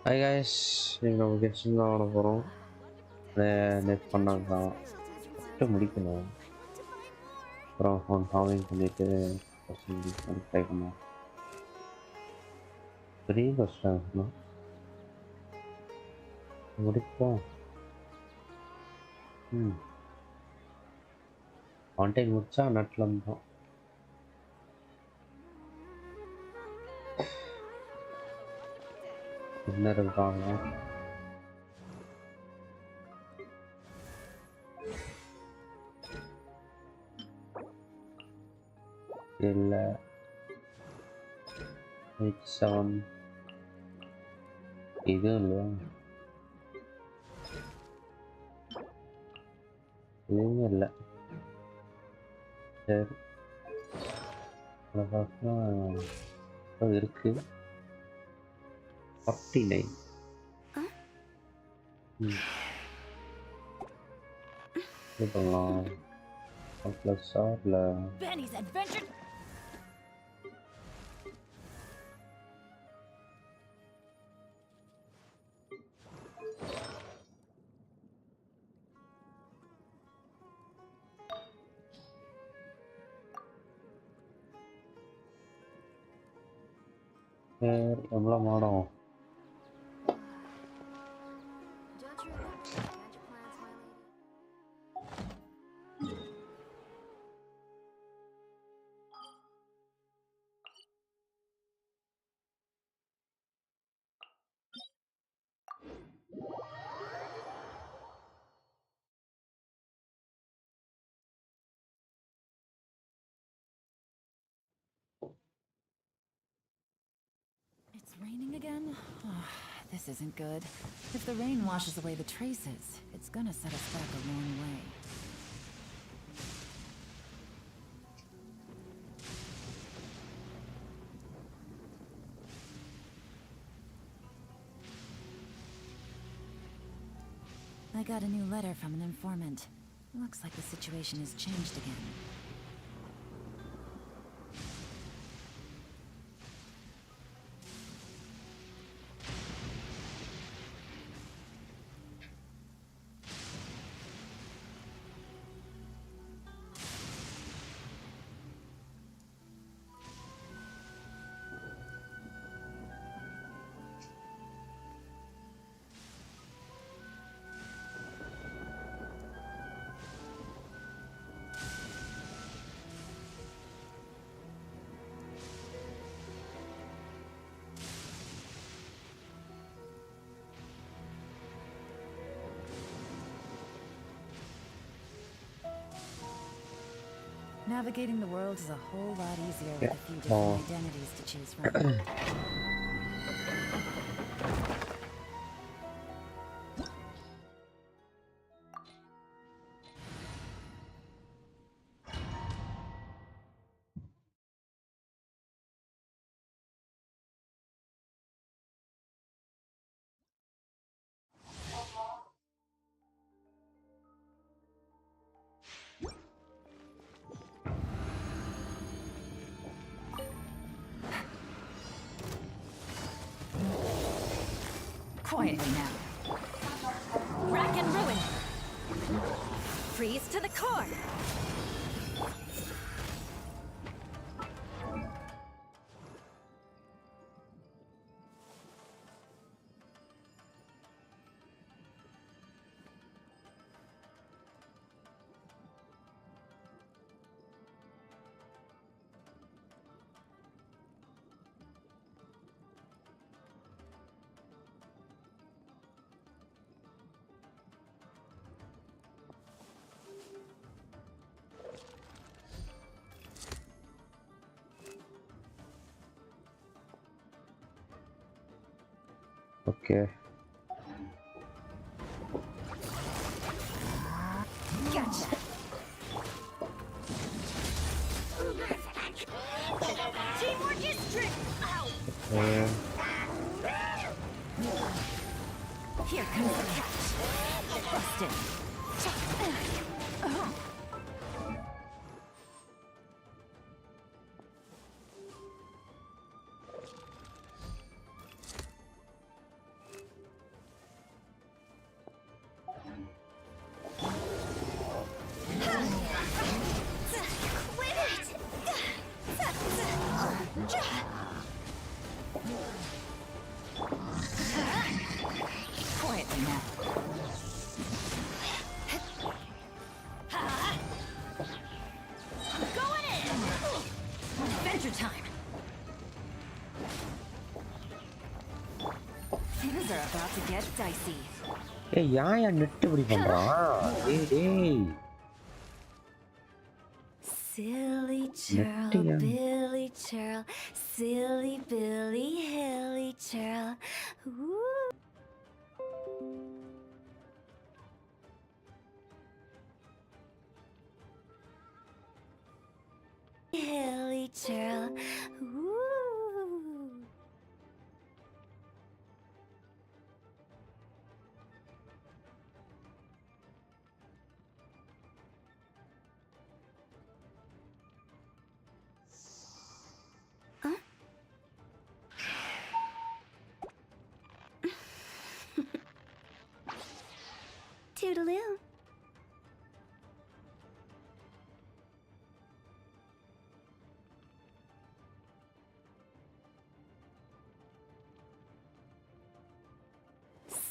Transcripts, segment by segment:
Hi guys, நீங்கள் நம்ம கெஸ்டிங் தான் ஆட போகிறோம். நேற்று பண்ணது தான் ஃபஸ்ட்டு முடிக்கணும். அப்புறம் ஃபோன் ஃபார்மிங் பண்ணிவிட்டு ஃபஸ்ட்டு முடிக்கணும் ட்ரை பண்ணோம். பெரிய கஷ்டம் முடிப்போம். ஒன் டைம் முடித்தா நட்டில் இருந்தோம். என்ன இருக்காங்க இல்லை 87 இதுவும் இல்லையா, எதுவுமே இல்லை. சரி பார்க்கலாம் இருக்கு 49. இது பண்ணலாம் ப்ளஸ்ஸா இல்லை எவ்வளோ மாடம் It's raining again? Oh, this isn't good. If the rain washes away the traces, it's gonna set us back a long way. I got a new letter from an informant. Looks like the situation has changed again. Navigating the world is a whole lot easier with a few different identities to choose from. Quietly now. Rack and ruin. Freeze to the core. Okay. Gotcha. Teamwork is strict. Here comes the catch. Busted. Things are about to get dicey. ஏய் யாயா net இப்படி பண்றான் டேய் Silly churl, Billy churl, silly Billy, hilly churl. Ooh. Hilly churl. Ooh. Toodaloo.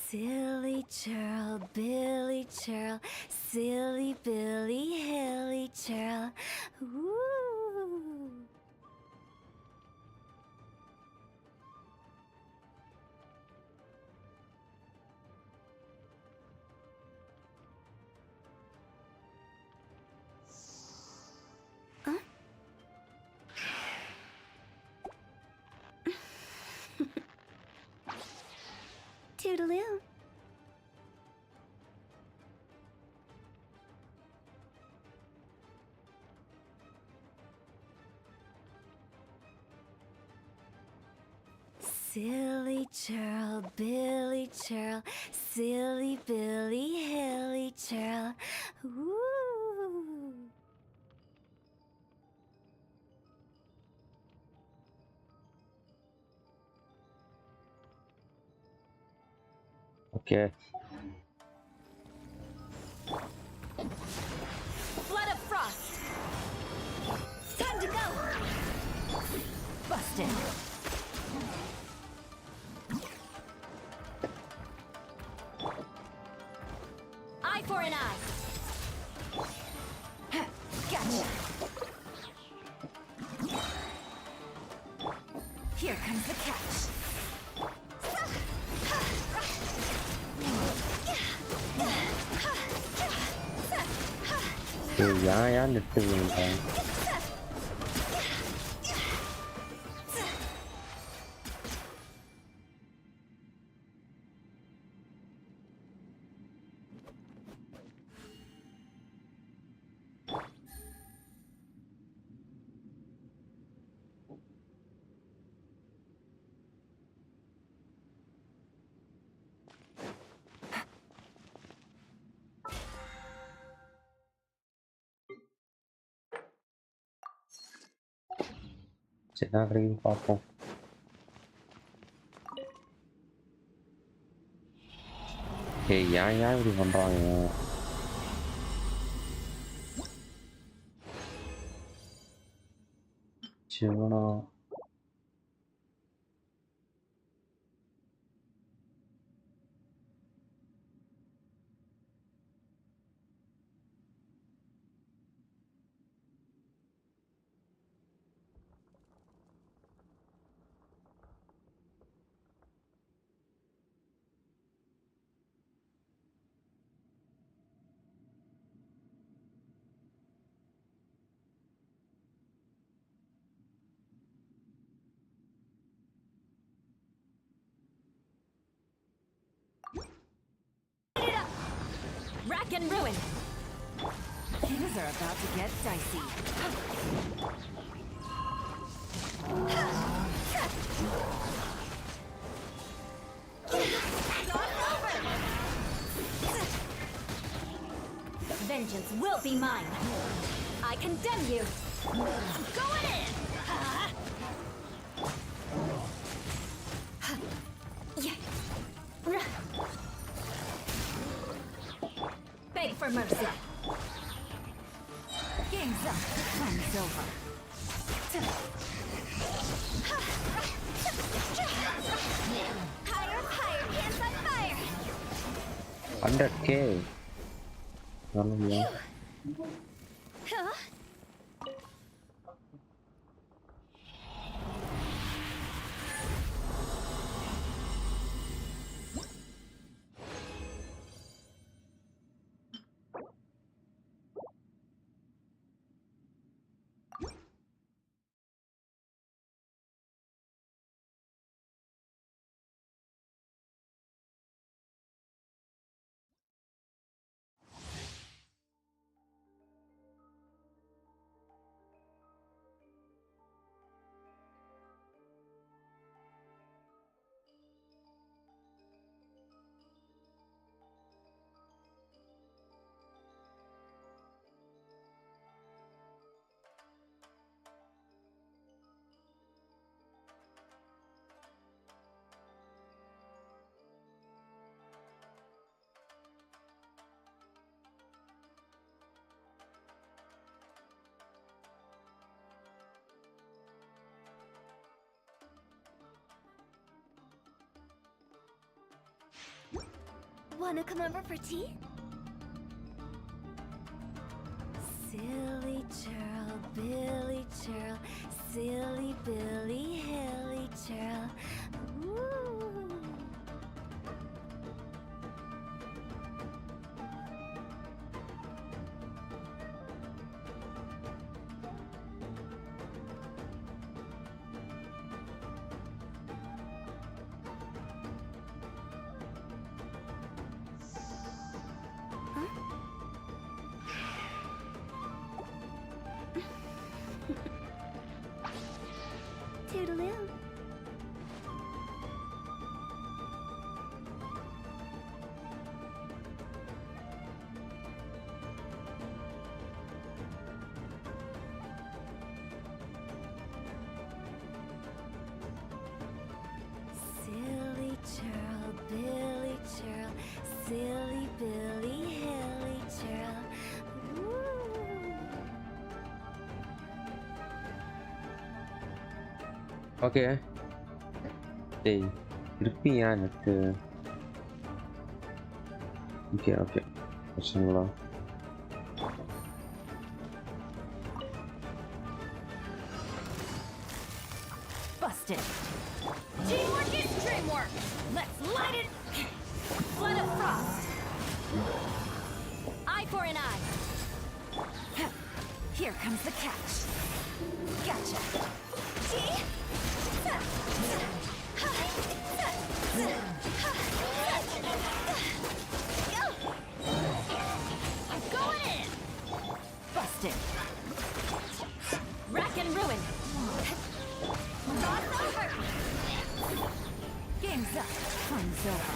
Silly churl, Billy churl, silly Billy, hilly churl. Ooh. Toodaloo. Silly churl, Billy churl, silly Billy, hilly churl. Ooh. Okay. Flood of frost. Time to go. Busted. Eye for an eye. Gotcha. Here comes the catch. ஏய் யாயா net இப்படி பண்றான் சரி நான் கிடைக்குது பார்ப்போம் ஏய் யாயா இப்படி பண்றாங்க சிவனா Rack and ruin. Things are about to get dicey. Vengeance will be mine. I condemn you. Going in. Beg for mercy. Game's up. Time's over. Higher, higher, hands on fire. 100k நல்ல Huh? Wanna come over for tea? Silly churl, Billy churl, silly Billy, hilly churl. Ooh. Toodaloo. Silly churl, Billy churl, silly Billy, hilly churl. Ooh. Okay டேய் இருப்பியா நெட்டு okay okay பிரச்சனைங்களா Busted. Teamwork is dreamwork. Let's light it. Flood of frost. Eye for an eye. Here comes the catch. Gotcha. I'm going in. Busted. Rack and ruin. God's over. Game's up. Fun's over.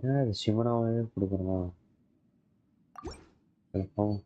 ஏன்னா அது சிவனாவே கொடுக்குறதா confirm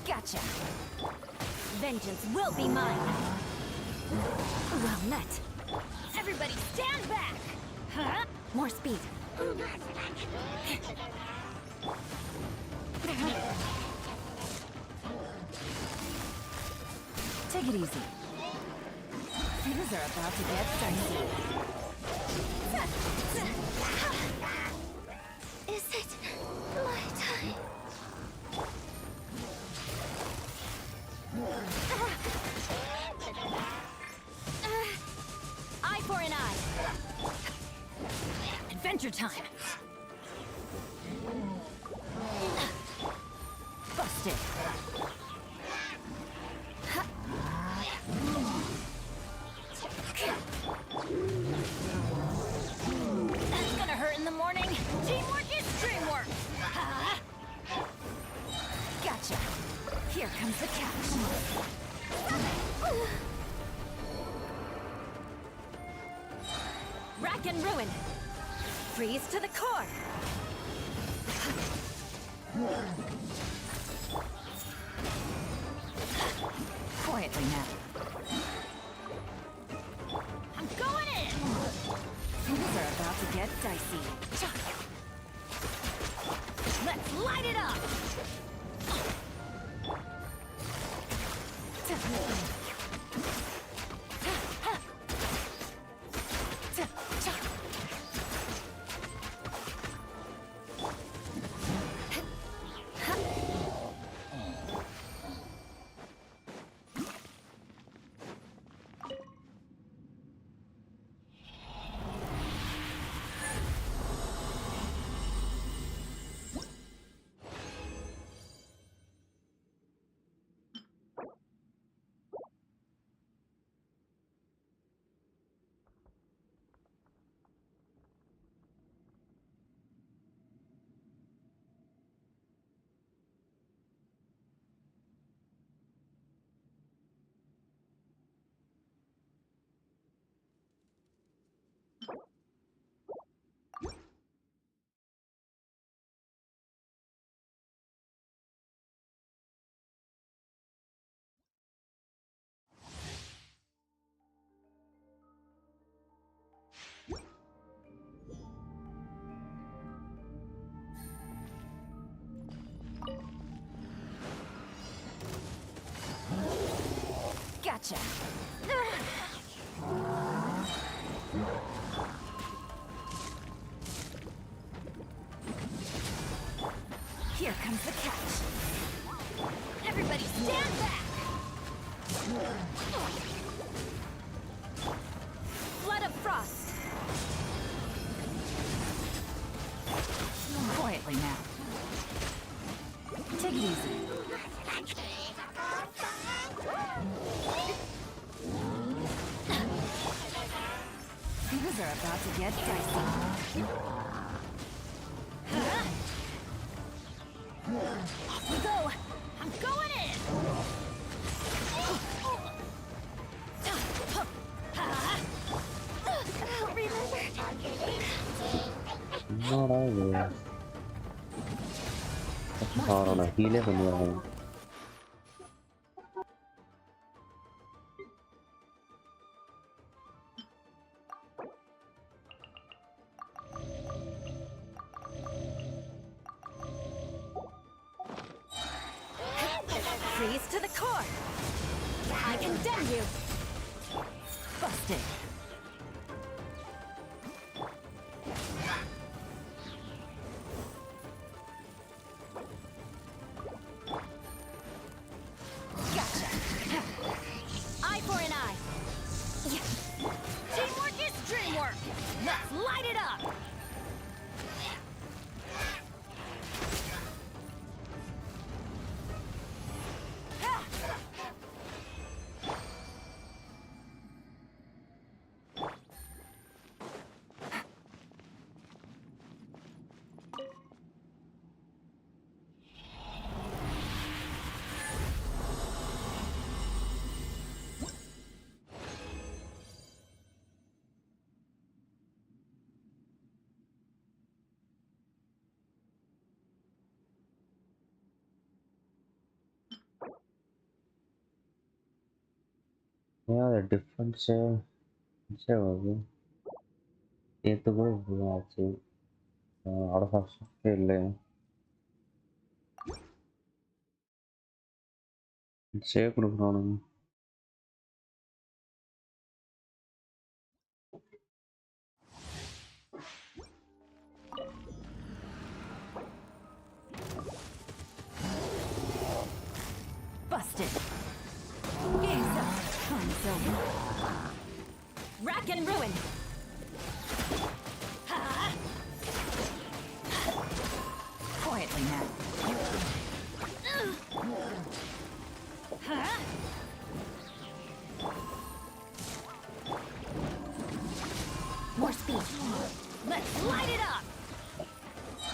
Gotcha. Vengeance will be mine. Well met. Everybody stand back. Huh? More speed. Take it easy. Things are about to get dicey. Is it my time? Eye for an eye. Adventure time. Busted. That's gonna hurt in the morning. Teamwork is dreamwork. Gotcha. Here comes the catch. Rack and ruin. Freeze to the core. Quietly now. I'm going in. Gotcha. Here comes the catch. Everybody stand back! Flood of frost! Quietly now. Take it easy. Things are about to get dicey. Off we go! I'm going in! என்னடா இது நான் he lay பண்ணிடுறேன் Freeze to the core! I condemn you! Busted! Gotcha! Eye for an eye! Teamwork is dreamwork! Let's light it up! Yeah, the difference வருது நேற்று கூட இப்படி ஆச்சு அவ்வளோ ஃபாஸ்ட்டாக இல்லை save கொடுக்குறானுங்க Busted. Game's up. Time's over. Rack and ruin. Quietly now. More speed. Let's light it up.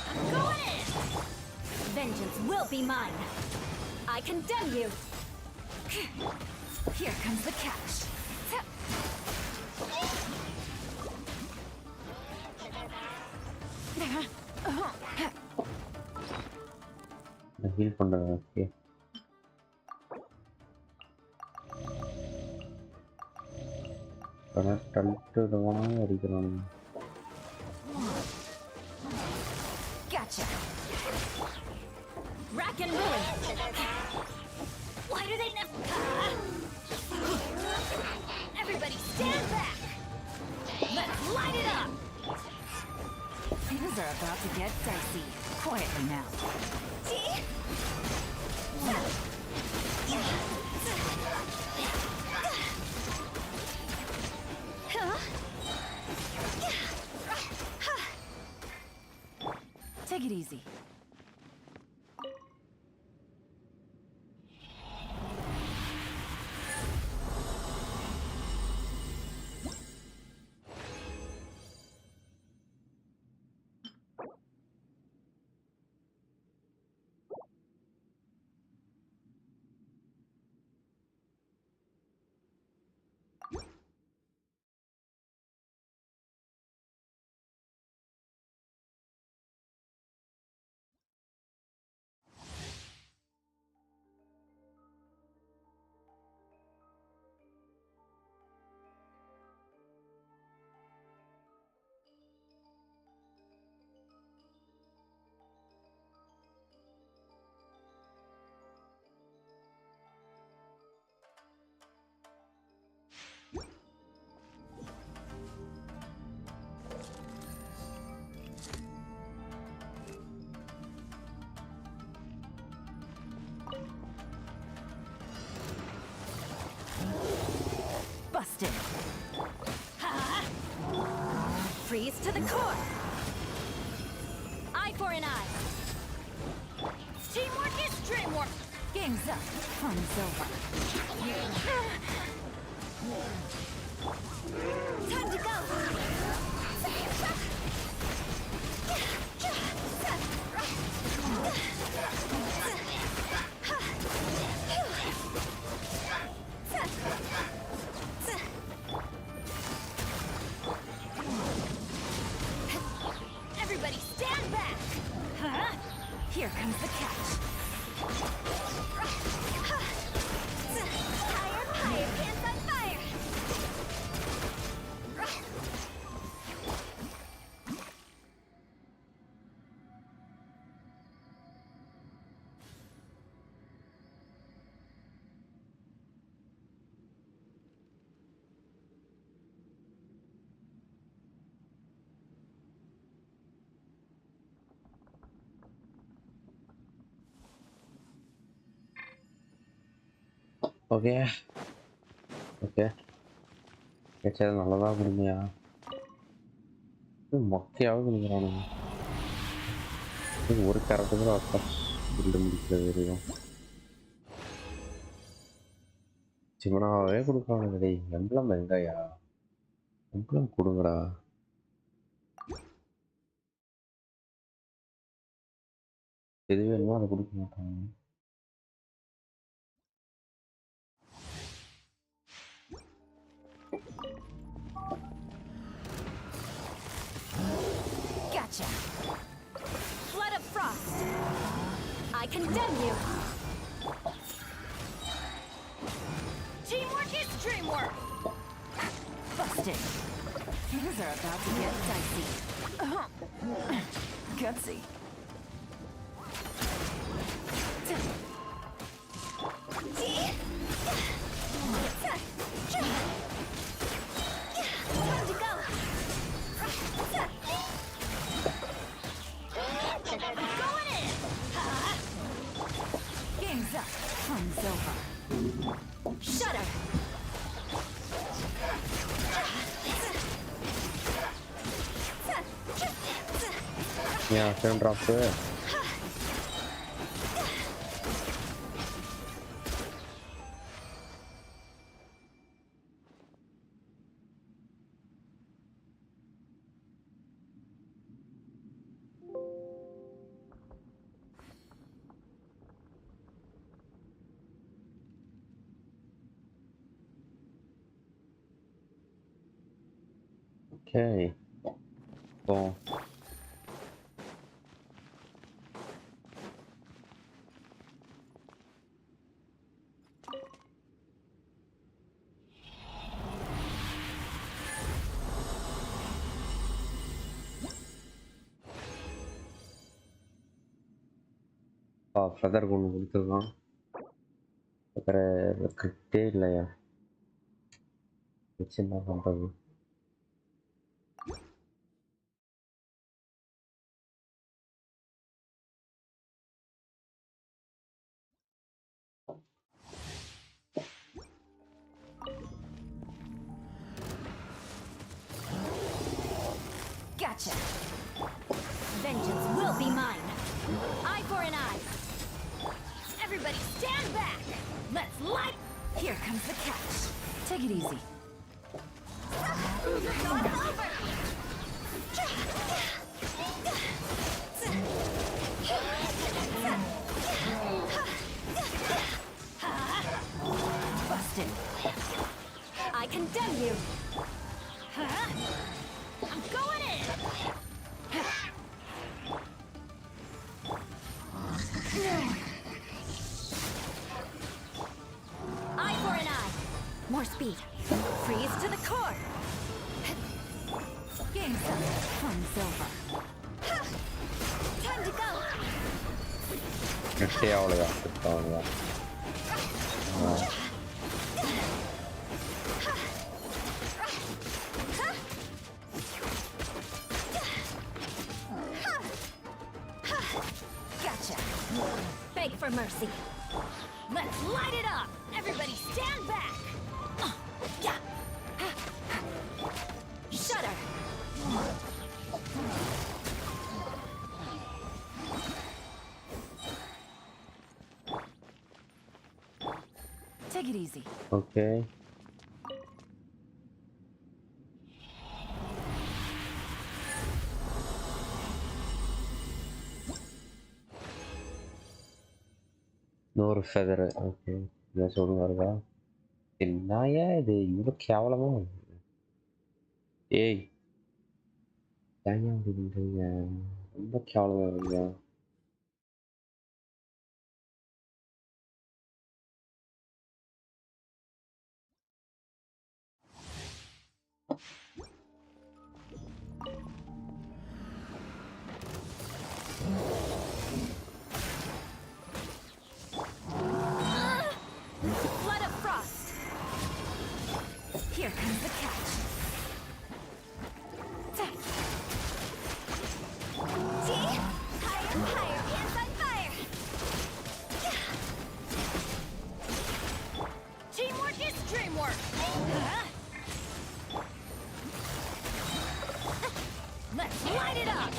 I'm going in. Vengeance will be mine. I condemn you! Here comes the catch. நான் heel பண்ணுறேன் okay டல்ட்டு வாங்க அடிக்கிறானுங்க Gotcha! Rack and ruin! Why do they never... Everybody stand back! Let's light it up! Things are about to get dicey. Quietly now. Take it easy. Freeze to the core. Eye for an eye. Teamwork is dreamwork. Game's up. Fun's over. Time to go. Everybody stand back. Huh? Here comes the catch. Fire, fire, pants on fire. Okay okay சரி நல்லதாக கொடுமையா மொக்கையாவது கொடுக்குறானுங்க ஒரு character கூட அக்கா build முடிக்கிறது வரையும் சிவனாவே கொடுக்குறானுங்க டேய் emblem எங்கயா எம்பளம் கொடுங்கடா எது வேணுமோ அதை கொடுக்க மாட்டாங்க Gotcha. Flood of frost. I condemn you. Teamwork is dreamwork. Busted. Things are about to get dicey. Gutsy. Time to go. Going in. Game's up. Fun's over. Shudder. Yeah, turn drop there. Okay. Cool. Feather கொண்டு கொடுத்துருக்கான் ஃபெதரை கிட்டே இல்லையா வச்சு என்ன பண்ணுறது Gotcha. Vengeance will be mine. Eye for an eye. Everybody stand back. Let's light. Here comes the catch. Take it easy. It's over. Busted. I condemn you. I'm going in. Eye for an eye. More speed. Freeze to the core. Game's up. Fun's over. Time to go. நெட்டே அவ்வளோதான் அவ்வளோதான் Gotcha. Beg for mercy. Let's light it up. Everybody stand back. Yeah. Shudder. Take it easy. Okay. No feather. Okay. That's all வருதா? என்னையா இது இவ்வளவு கேவலமா இருக்கு? ஏய் ஏன் இப்படி பண்றீங்க? ரொம்ப கேவலமா இருக்குங்க. Flood of frost. Here comes the catch. See? Higher, higher, hands on fire. Teamwork is dreamwork. Let's light it up.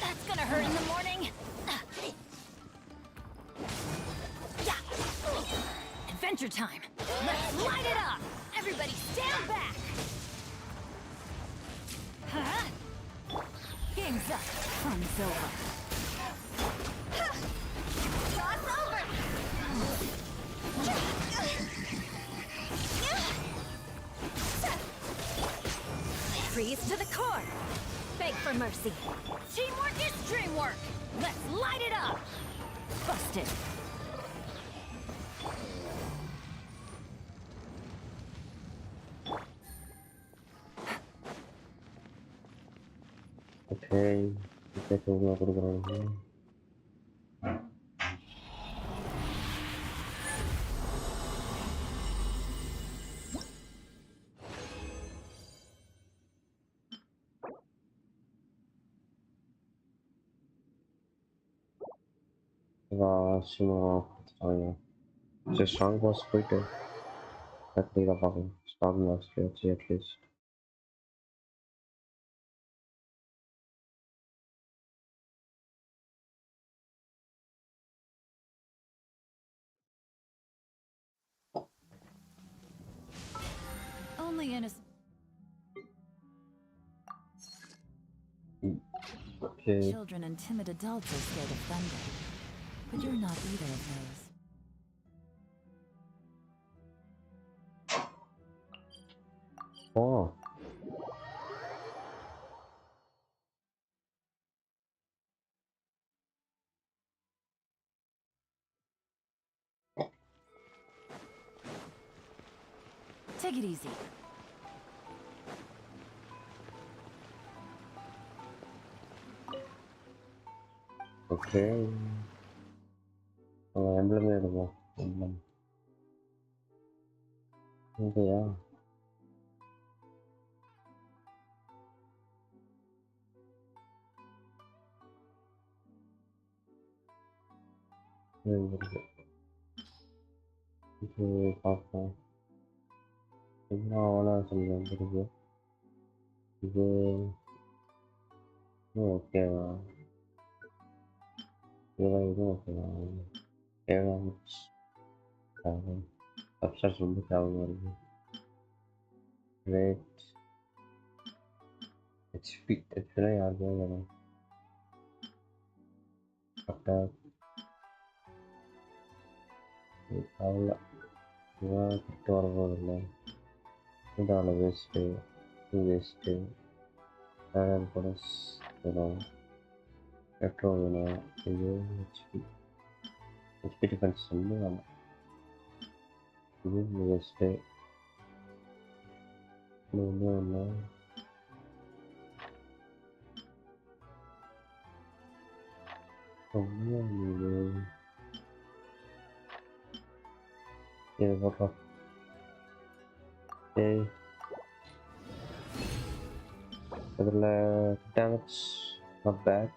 That's gonna hurt in the morning. Adventure time. Let's light it up. Everybody stand back. Game's up. Fun's over. Cross over. Freeze to the core. Beg for mercy. Teamwork is dreamwork. Let's light it up. Busted. Okay. Kita coba கொடுக்குறாங்க. சும்மா கொடுத்துட்டாங்க. சரி strong pass போயிட்டு கரெக்டாக பார்க்கலாம். Strong pass வச்சு at least Only innocent. Okay. Children and timid adults are scared of thunder. But you're not either of those. Oh. Take it easy. Okay. எம்ப்ளமே எடுப்போம். Emblem ஓகேயா? இருக்கு. இது பார்ப்போம். என்ன அவ்வளோ சொல்லி வந்துருக்கு. இது ஓகேவா? இதெல்லாம் இதுவும் ஓகேவா? தேவையான சப்ஸ்டான்ஸ் ரொம்ப தேவையாக இருக்குது. ரேட் ஹெச்பிலாம் யாருமே வேணும். கரெக்டாக அவ்வளோ இதெல்லாம் கரெக்டாக வரப்போதில்லை. இது அவ்வளோ வேஸ்ட்டு. இது வேஸ்ட்டு. வேறு கூட வேணும். பெட்ரோல் வேணும். இது ஹெச்பி டிஃபென்ஸ் வந்து வேணும். இது வேஸ்ட்டு. இது ஒன்று இது போட்டோம். ஏய் இதில் டேமேஜ் நாட் பேட்.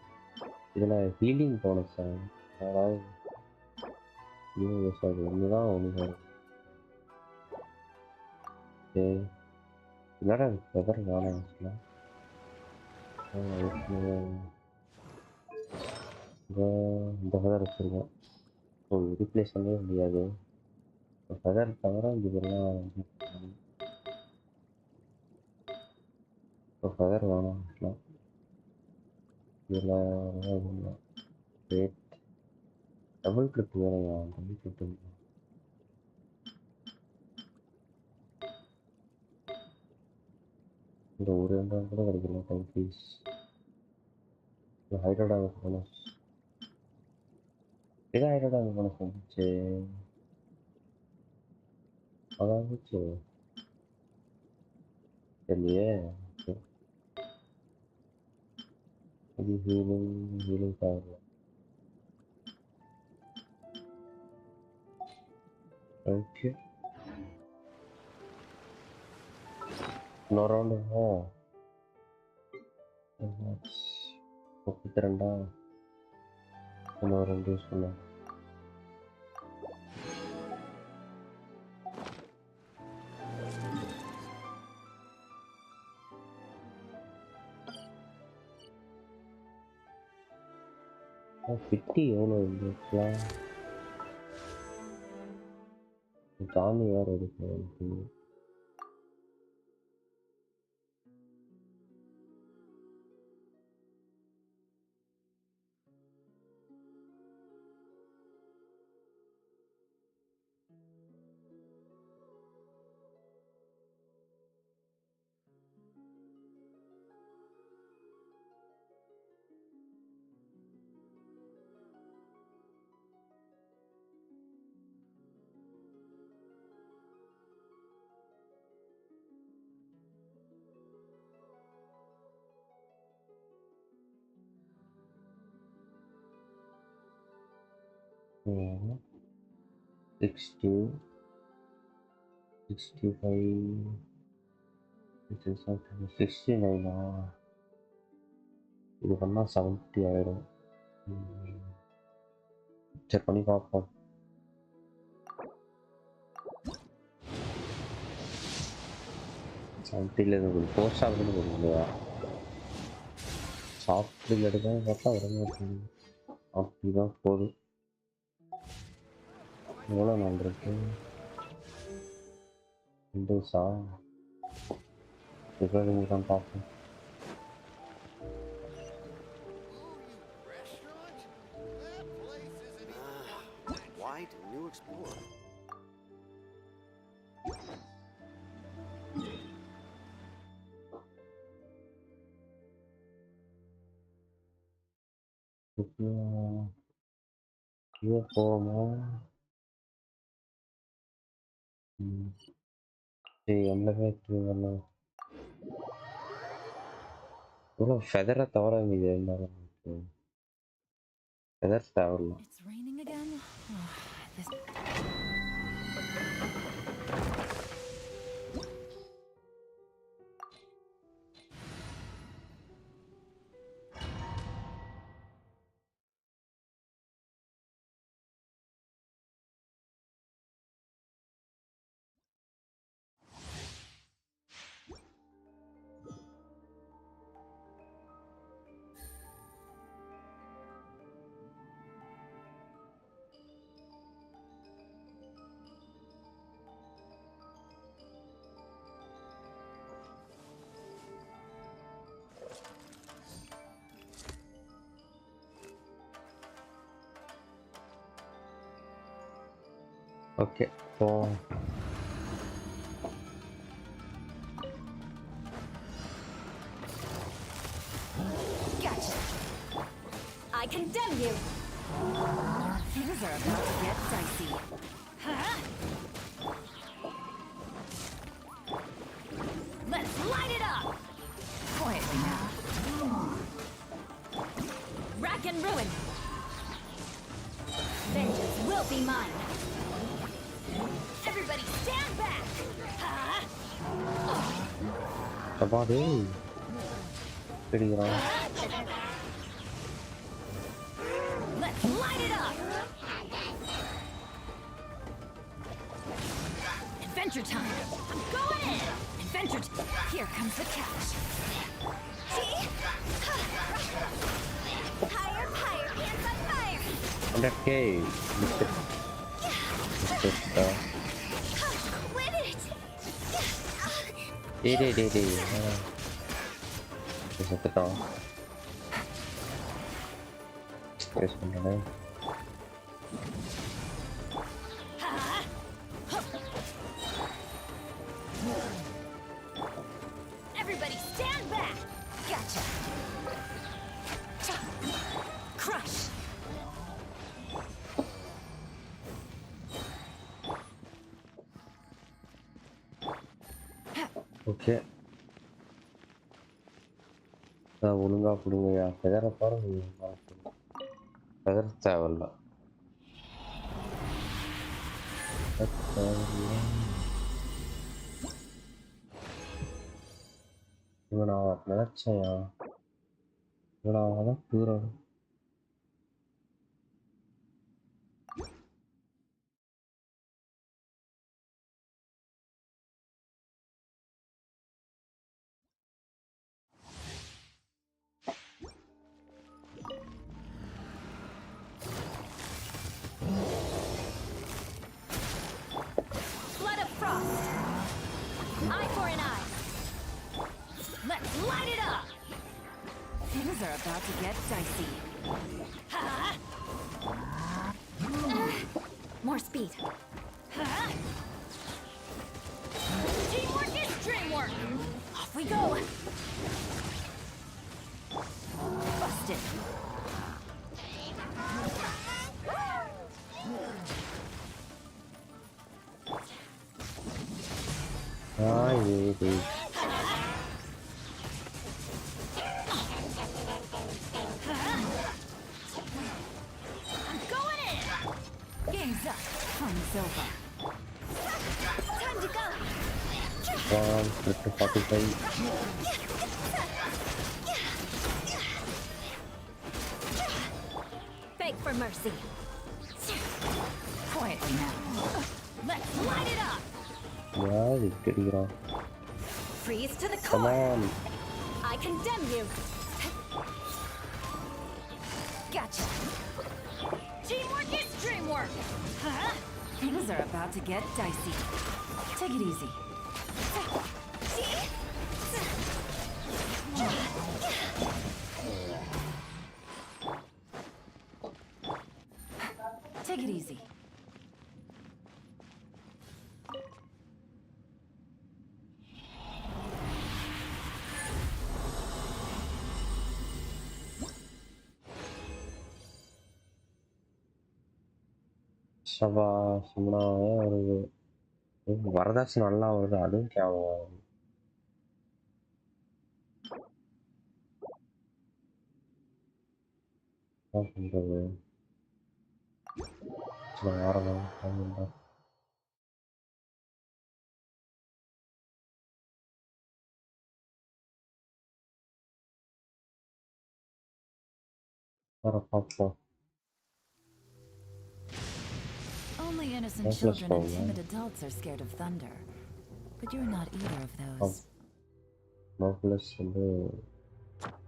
இதில் ஹீலிங் போனஸ் சார். அதாவது இது யூஸ் ஆகுது. ஒன்று தான் ஒன்று வரும். ஏய் என்னடா வெதர் வேணாம் ஆக்சுவலாக. இந்த வெதர் வச்சுருக்கேன். ஸோ ரீப்ளேஸ் பண்ணவே முடியாது. ஃபெதர் தவிர இதெல்லாம் இப்போ ஃபெதர் வேணும் ஆக்சுவலாக. இதில் ரேட் டபுள் கிளிப் வேறையா? டபுள் கிளிப் இந்த ஒரு 2 கூட கிடைக்கல. Time please. ஹைட்ரோடாக போனஸ் எதா ஹைட்ரோடாக போனஸ் வந்துச்சு. அதான் வந்துச்சு தெரியலையே. இது ஹீலிங் தேவை. ஓகே இன்னொரு ரவுண்டு 32 இன்னொரு 2 யூஸ் பண்ணேன். பிட்டி எவ்வளோ இருந்துச்சுலாம் தாண்டி வேறு இருக்கு. Yeah. 60, 65, 69. இது பண்ணால் 70 ஆயிடும். செக் பண்ணி பார்ப்போம். சாப்பிட்டில் ஒரு போஸ்ட் ஆகுதுன்னு கொடுக்கலையா? சாப்பிட்டு எடுக்க பார்த்தா வர மாட்டேங்குது. அப்படிதான் போதும். எவ்வளோ நாள் இருக்கு? 2 டேஸா? இப்போ தான் பார்ப்போம். Why do new explore? இது போமா? சரி எல்லாமே பண்ணலாம். இவ்வளோ ஃபெதரை தவிர இது இருந்தாலும் ஃபெதர்ஸ் தேவையில்ல. It's raining again. Okay, so Gotcha. I condemn you. Things are about to get dicey. Huh? Let's light it up. Quietly now. Rack and ruin. Vengeance will be mine. Everybody stand back! about it. Pretty wrong. Let's light it up! Adventure time! I'm going in! Adventure Here comes the catch. Higher, higher, hands on fire! 100k. Mr. Quit it! Dey. செத்துட்டான். Space பண்ணேன். Everybody stand back! Gotcha! Crush! Okay. ஒழுங்கா கொடுங்கய்யா. ஃபெதரை பாருங்க. Feather தேவையில்ல. இவன் நான் நினைச்சேயா. இவன் தான் தூரம். Blood of frost! Eye for an eye! Let's light it up! Things are about to get dicey. More speed. Teamwork is dreamwork! Off we go! Busted! இது Going in! Game's up. Fun's over. Time to go! 45. Beg for mercy. Quietly now. Let's light it up! யார் கிடைக்கிறான்? Freeze to the Come core! on. I condemn you! Gotcha! Teamwork is dreamwork! Things are about to get dicey. Take it easy. Take it easy. சபா சும்மாவே வருது. வரதாச்சு நல்லா வருது. அதுவும் கேவலம். என்ன பண்றது? சில வாரம் வர பார்ப்போம். Only innocent Let's children go, and man. timid adults are scared of thunder. But you're not either of those. நோப்லஸ் வந்து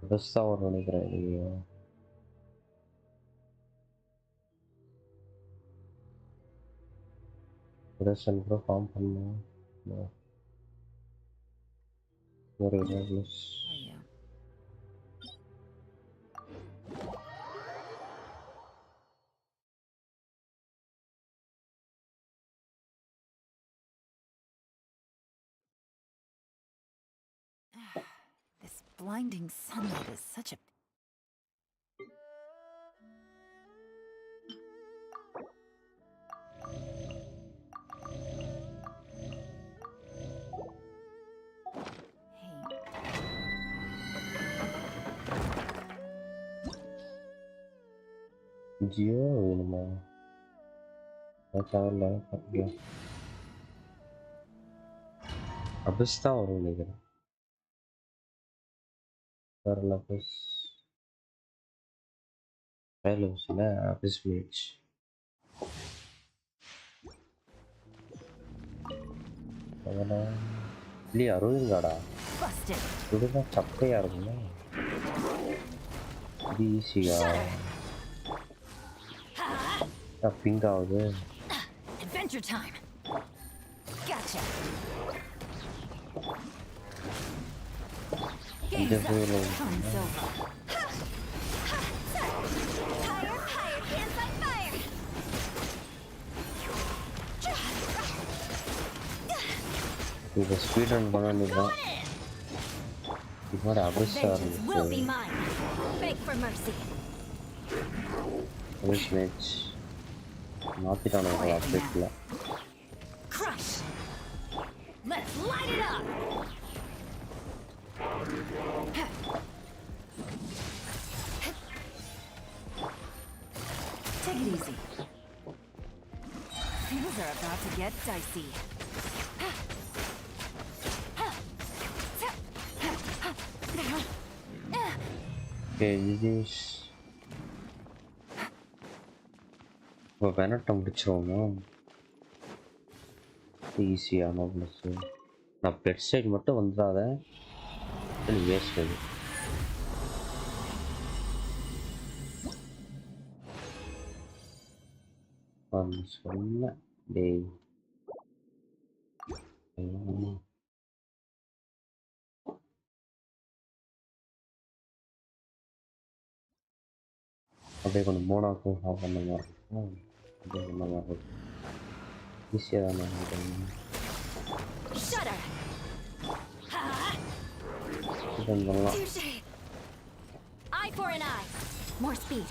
பெஸ்ட்டாக வரும் நினைக்கிறேன். நீங்கள் ப்ரெஷன் கூட ஃபார்ம் பண்ணணும். ஒரு நோப்லஸ் Are you? This blinding sunlight is such a... Hey, Jio வேணுமா? தேவையில்ல பார்த்துக்கலாம். அபிஸ் தான் வரும் நினைக்கிறேன். வேறு லபிஸ் வேலூஸில் அபிஸ் மேட்ச் அதெல்லாம் இல்லையா? அருவிங்காடா busted! இதுதான் சக்கையாக இருக்குமா? இது ஈஸியா? Ha! பிங்க் ஆகுது. Adventure time. Gotcha. இந்த Game's சைடுல up. Time's over. Higher, higher, hands on fire! இதை ஸ்பீட் ரன் பண்ண வேண்டியதுதான். Going in. இதோட அபிஷா Vengeance will be இருந்துச்சு. mine. Beg for mercy. அபிஷ் மேட்ச் மாற்றிட்டானு அப்டேட்டில். Crush. Let's light it up. Take it easy. Things are about to get dicey. Okay இது இப்போ பெனட்டை முடிச்சிருவோமா? ஈஸியான ப்ளஸ்ஸு. நான் பெட் சைடு மட்டும் வந்துடாத, வேஸ்ட் அது. சொன்ன டேய் அப்படியே கொஞ்சம் மோனாக்கும் ஆஃப் பண்ண மாதிரி இருக்கும். அப்படியே பண்ண மாதிரி இருக்கும். ஈஸியாக தான் நினைக்கிறேன். Shudder. இது பண்ணலாம். Touché. Eye for an eye. More speed.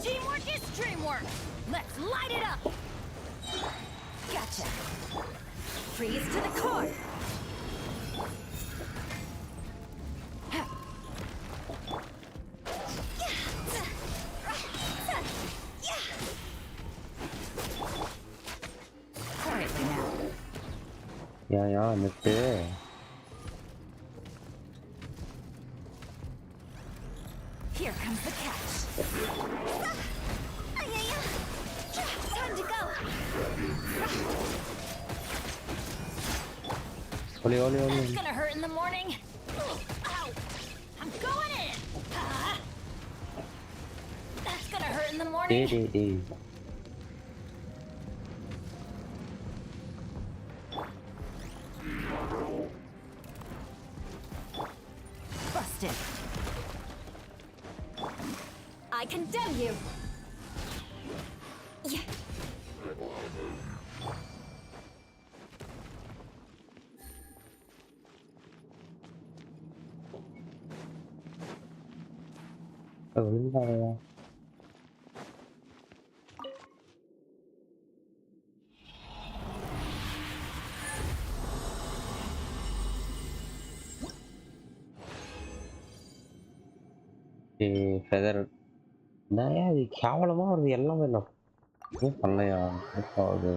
Teamwork is dreamwork. Let's light it up. Gotcha. Freeze to the core. Quietly now. ஏன் net Here comes the catch. Time to go! ஒலி ஒலி ஒலி It's gonna hurt in the morning. Ow! I'm going in. That's gonna hurt in the டே morning. டே டே Busted. I condemn you. Yeah. விழுந்தாயா? Feather நிறையா இது கேவலமாக வருது எல்லாமே. நான் எதுவும் பண்ணலையா? ஆகுது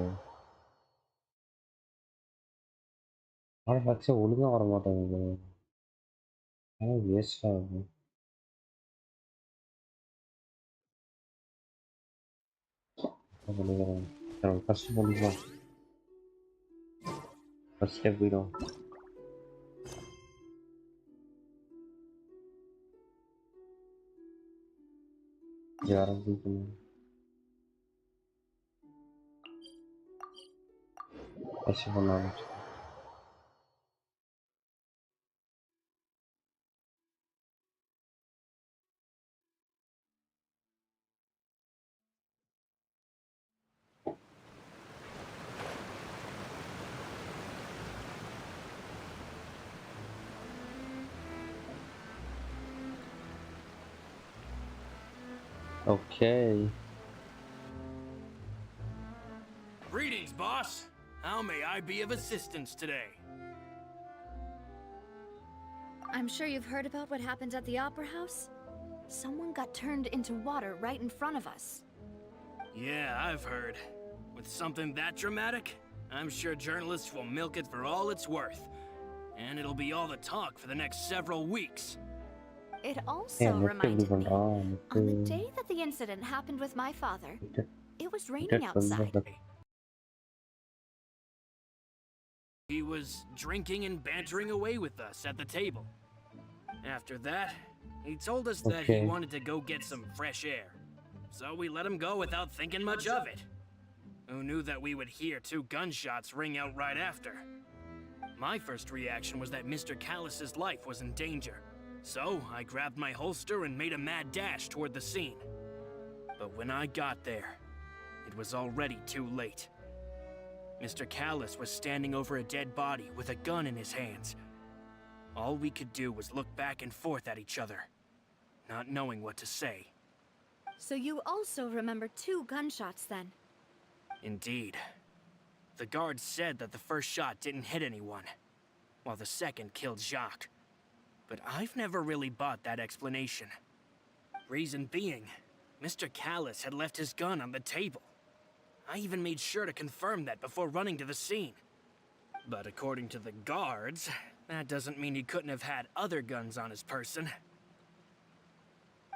ஆர்டிஃபேக்ட்ஸே ஒழுங்காக வர மாட்டேங்குது. ஆனால் வேஸ்ட் ஆகுது. என்ன பண்ணிக்கிறேன்? ஃபஸ்ட்டு பண்ணிக்கலாம். ஃபஸ்ட்டே போயிடும். இது ஆரம்பிக்கணும். ஃபஸ்ட்டு பண்ண ஆரம்பிச்சு. Okay. Greetings, boss. How may I be of assistance today? I'm sure you've heard about what happened at the Opera House? Someone got turned into water right in front of us. Yeah, I've heard. With something that dramatic, I'm sure journalists will milk it for all it's worth. And it'll be all the talk for the next several weeks. It also reminded me, on the day that the incident happened with my father, it was raining outside. He was drinking and bantering away with us at the table. After that, he told us that he wanted to go get some fresh air. so we let him go without thinking much of it. Who knew that we would hear 2 gunshots ring out right after? My first reaction was that Mr. Callus's life was in danger, so I grabbed my holster and made a mad dash toward the scene. But when I got there, it was already too late. Mr. Callus was standing over a dead body with a gun in his hands. All we could do was look back and forth at each other, not knowing what to say. So you also remember 2 gunshots then? Indeed. The guards said that the first shot didn't hit anyone, while the second killed Jacques. But I've never really bought that explanation. Reason being, Mr. Callus had left his gun on the table. I even made sure to confirm that before running to the scene. But according to the guards, that doesn't mean he couldn't have had other guns on his person.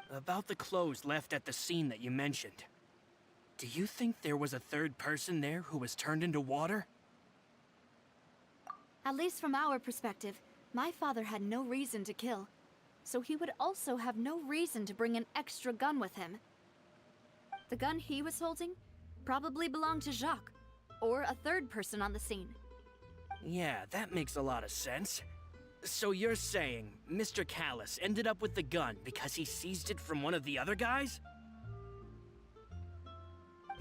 About the clothes left at the scene that you mentioned. Do you think there was a third person there who was turned into water? At least from our perspective, my father had no reason to kill. So he would also have no reason to bring an extra gun with him. The gun he was holding probably belonged to Jacques, or a third person on the scene. Yeah, that makes a lot of sense. So you're saying Mr. Callus ended up with the gun because he seized it from one of the other guys?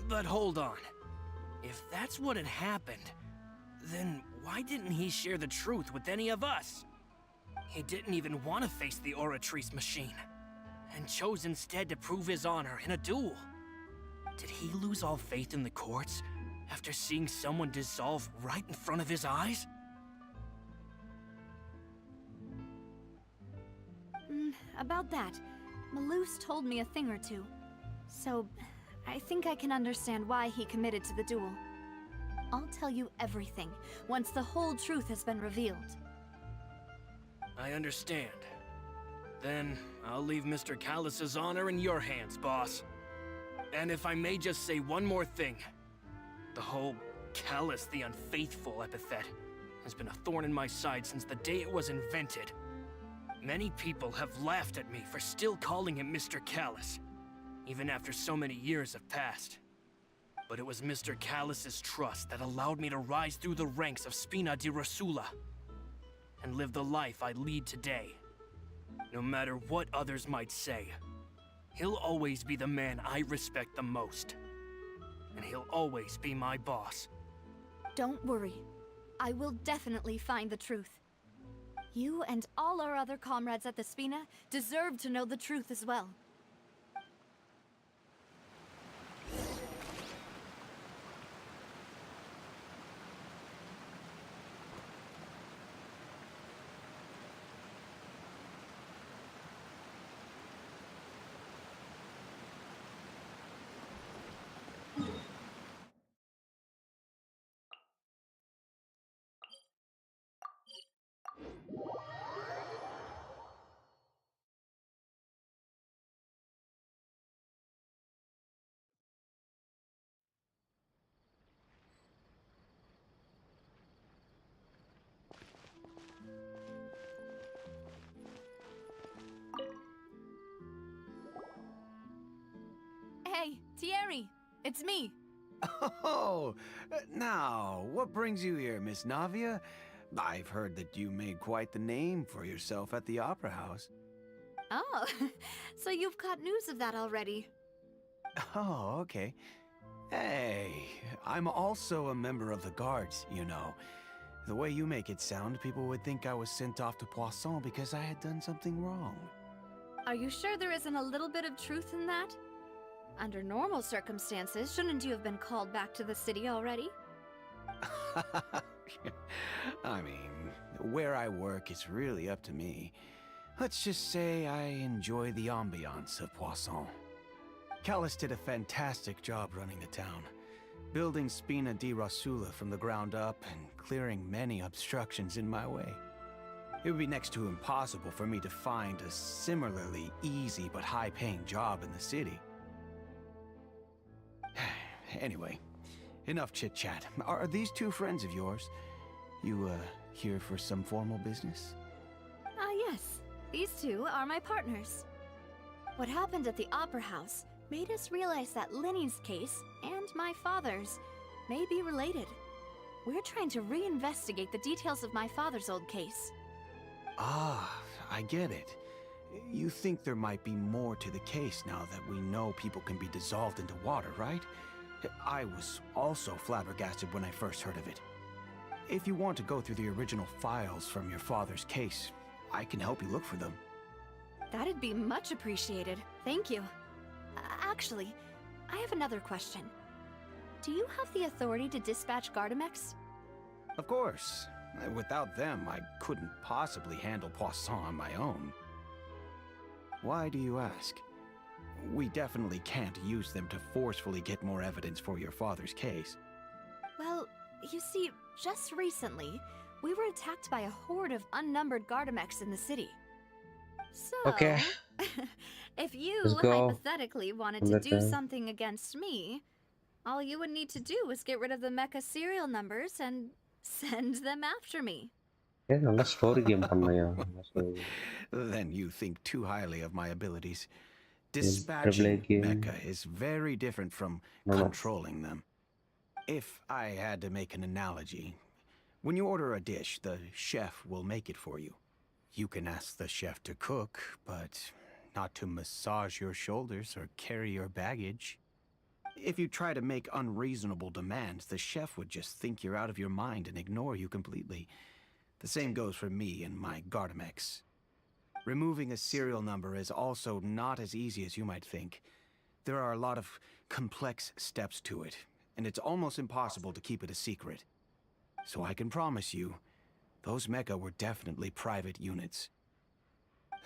But hold on. If that's what had happened, then why didn't he share the truth with any of us? He didn't even want to face the Oratrice machine, and chose instead to prove his honor in a duel. Did he lose all faith in the courts after seeing someone dissolve right in front of his eyes? About that, Malus told me a thing or two. So, I think I can understand why he committed to the duel. I'll tell you everything once the whole truth has been revealed. I understand. Then I'll leave Mr. Callus's honor in your hands, boss. And if I may just say one more thing. The whole Callus the Unfaithful epithet has been a thorn in my side since the day it was invented. Many people have laughed at me for still calling him Mr. Callus, even after so many years have passed. But it was Mr. Callus's trust that allowed me to rise through the ranks of Spina di Rosula and live the life I lead today. No matter what others might say, he'll always be the man I respect the most. And he'll always be my boss. Don't worry. I will definitely find the truth. You and all our other comrades at the Spina deserve to know the truth as well. Hey, Thierry! It's me! Oh, now, what brings you here, Miss Navia? I've heard that you made quite the name for yourself at the Opera House. Oh, so you've caught news of that already. Oh, okay. Hey, I'm also a member of the Guards, you know. The way you make it sound, people would think I was sent off to Poisson because I had done something wrong. Are you sure there isn't a little bit of truth in that? Under normal circumstances, shouldn't you have been called back to the city already? I mean, where I work is really up to me. Let's just say I enjoy the ambiance of Poisson. Callus did a fantastic job running the town, building Spina di Rosula from the ground up and clearing many obstructions in my way. It would be next to impossible for me to find a similarly easy but high-paying job in the city. Anyway, enough chit-chat. Are these two friends of yours? You, here for some formal business? Ah, yes. These two are my partners. What happened at the Opera House made us realize that Lenny's case and my father's may be related. We're trying to reinvestigate the details of my father's old case. Ah, I get it. You think there might be more to the case now that we know people can be dissolved into water, right? I was also flabbergasted when I first heard of it. If you want to go through the original files from your father's case, I can help you look for them. That'd be much appreciated. Thank you. Actually, I have another question. Do you have the authority to dispatch Gardamex? Of course. Without them, I couldn't possibly handle Poisson on my own. Why do you ask? We definitely can't use them to forcefully get more evidence for your father's case. Well, you see, just recently, we were attacked by a horde of unnumbered Gardamex in the city. So, Okay. if you Let's go. hypothetically wanted to do something against me, all you would need to do was get rid of the mecha serial numbers and send them after me. நல்ல story game பண்ணையா Then you think too highly of my abilities. Triple A Dispatching game. mecha is very different from No. controlling them. If I had to make an analogy, when you order a dish, the chef will make it for you. You can ask the chef to cook, but not to massage your shoulders or carry your baggage. If you try to make unreasonable demands, the chef would just think you're out of your mind and ignore you completely. The same goes for me and my Gardamex. Removing a serial number is also not as easy as you might think. There are a lot of complex steps to it, and it's almost impossible to keep it a secret. So I can promise you, those mecha were definitely private units.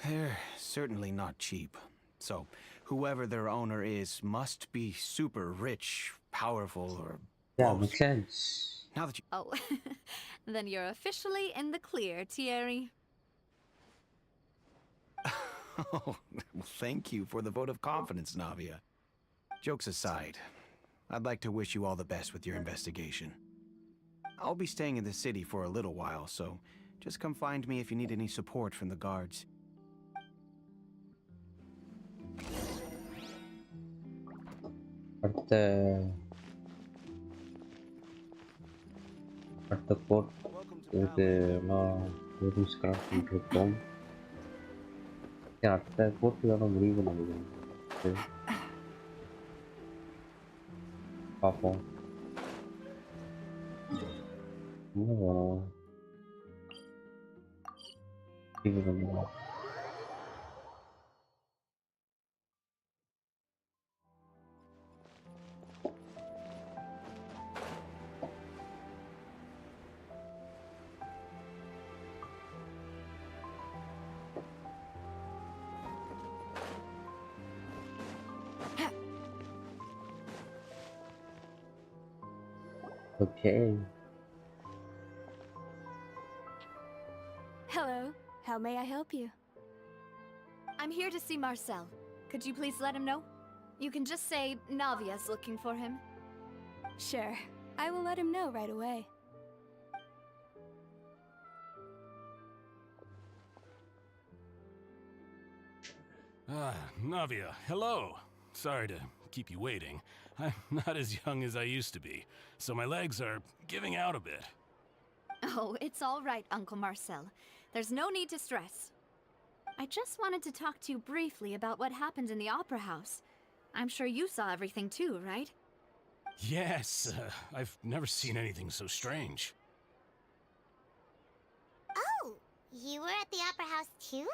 They're certainly not cheap. So, whoever their owner is must be super rich, powerful, or Yeah, both. makes sense. Now that you... Oh, then you're officially in the clear, Thierry. Oh, well, thank you for the vote of confidence, Navia. Jokes aside, I'd like to wish you all the best with your investigation. I'll be staying in the city for a little while, so just come find me if you need any support from the guards. அடுத்த code இதுக்கு எல்லாம் rules connect பண்ணிட்டு இருக்கோம். அடுத்த court தான் முடிவு நினைக்கிறேன். பார்ப்போம். என்ன வேணும் இது பண்ணுவோம். Okay. Hello. How may I help you? I'm here to see Marcel. Could you please let him know? You can just say Navia's looking for him. Sure. I will let him know right away. Navia, hello. Sorry to keep you waiting. I'm not as young as I used to be, so my legs are giving out a bit. Oh, it's all right, Uncle Marcel. There's no need to stress. I just wanted to talk to you briefly about what happened in the Opera House. I'm sure you saw everything too, right? Yes, I've never seen anything so strange. Oh, you were at the Opera House too?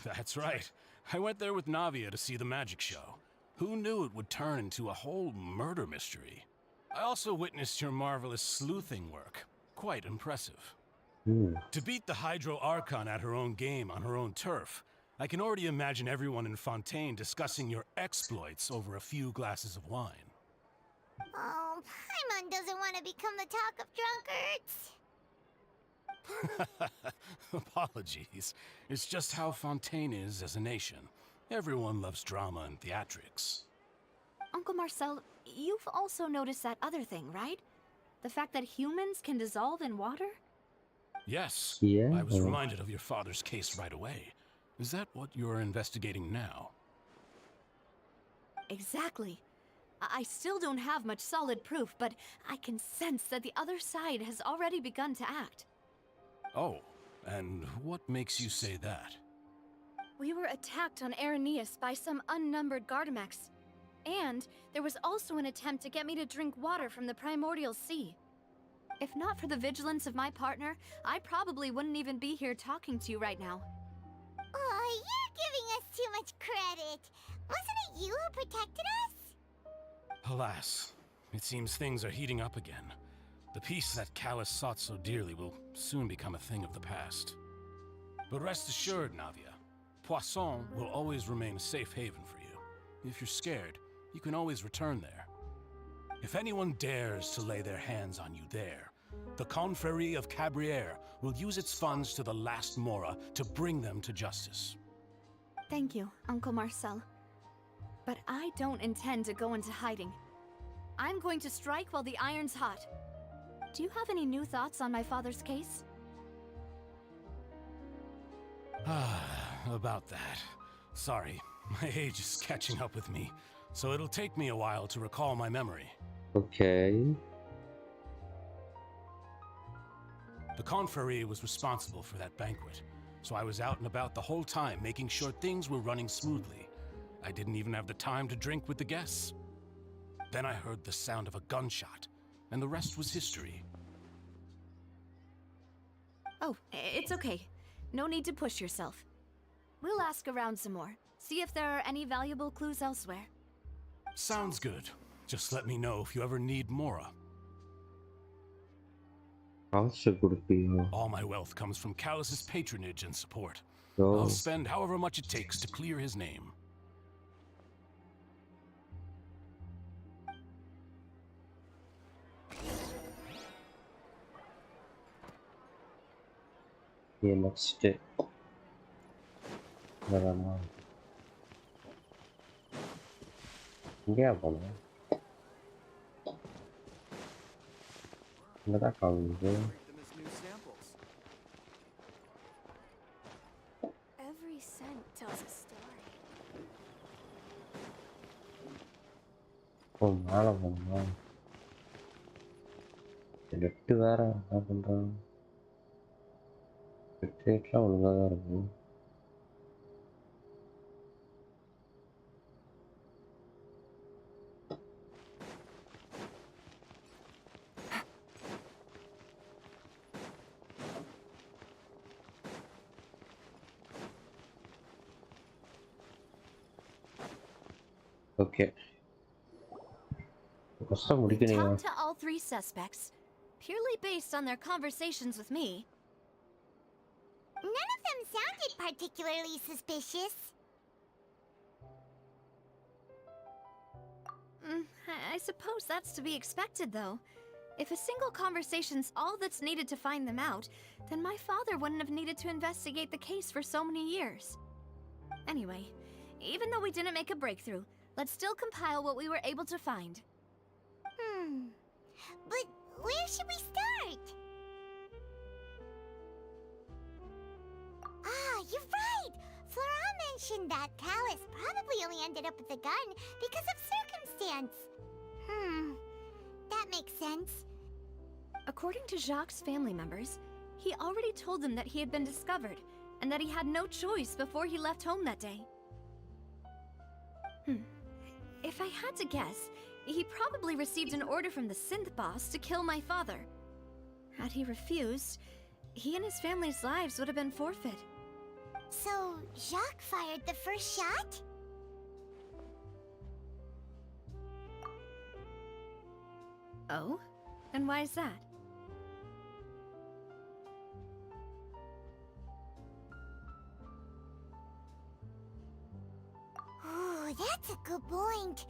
That's right. I went there with Navia to see the magic show. Who knew it would turn into a whole murder mystery? I also witnessed your marvelous sleuthing work. Quite impressive. To beat the Hydro Archon at her own game on her own turf, I can already imagine everyone in Fontaine discussing your exploits over a few glasses of wine. Oh, Paimon doesn't want to become the talk of drunkards. Apologies. It's just how Fontaine is as a nation. Everyone loves drama and theatrics. Uncle Marcel, you've also noticed that other thing, right? The fact that humans can dissolve in water? Yes. Yeah. I was reminded of your father's case right away. Is that what you're investigating now? Exactly. I still don't have much solid proof, but I can sense that the other side has already begun to act. Oh, and what makes you say that? We were attacked on Araneus by some unnumbered Gardamex. And there was also an attempt to get me to drink water from the primordial sea. If not for the vigilance of my partner, I probably wouldn't even be here talking to you right now. Oh, you're giving us too much credit. Wasn't it you who protected us? Alas, it seems things are heating up again. The peace that Callus sought so dearly will soon become a thing of the past. But rest assured, Navia, Poisson will always remain a safe haven for you. If you're scared, you can always return there. If anyone dares to lay their hands on you there, the Confrérie of Cabriere will use its funds to the last Mora to bring them to justice. Thank you, Uncle Marcel. But I don't intend to go into hiding. I'm going to strike while the iron's hot. Do you have any new thoughts on my father's case? About that. Sorry, my age is catching up with me, so it'll take me a while to recall my memory. Okay. The Confrérie was responsible for that banquet, so I was out and about the whole time making sure things were running smoothly. I didn't even have the time to drink with the guests. Then I heard the sound of a gunshot, and the rest was history. Oh, it's okay. No need to push yourself. We'll ask around some more, see if there are any valuable clues elsewhere. Sounds good. Just let me know if you ever need Mora. காசு கொடுப்பியோ? All my wealth comes from Callus's patronage and support. Oh. I'll spend however much it takes to clear his name. Yeah, next. No. இங்கேயா போனோம்? இங்கே தான் காமிக்குது. Them as new samples. Every scent tells a story. ஓ, மேலே போகணுமா? Net வேற என்ன பண்ணுறான்? ரேட்லாம் ஒழுங்காக தான் இருக்கு. ஓகே, கஷ்டம் We முடிக்கணுங்க. talked to all three suspects, purely based on their conversations with me. None of them sounded particularly suspicious. I suppose that's to be expected, though. If a single conversation's all that's needed to find them out, then my father wouldn't have needed to investigate the case for so many years. Anyway, even though we didn't make a breakthrough, let's still compile what we were able to find. But where should we start? Ah, you're right! Flora mentioned that Callus probably only ended up with the gun because of circumstance. That makes sense. According to Jacques' family members, he already told them that he had been discovered, and that he had no choice before he left home that day. If I had to guess, he probably received an order from the synth boss to kill my father. Had he refused, he and his family's lives would have been forfeit. So, Jacques fired the first shot? Oh? And why is that? Ooh, that's a good point.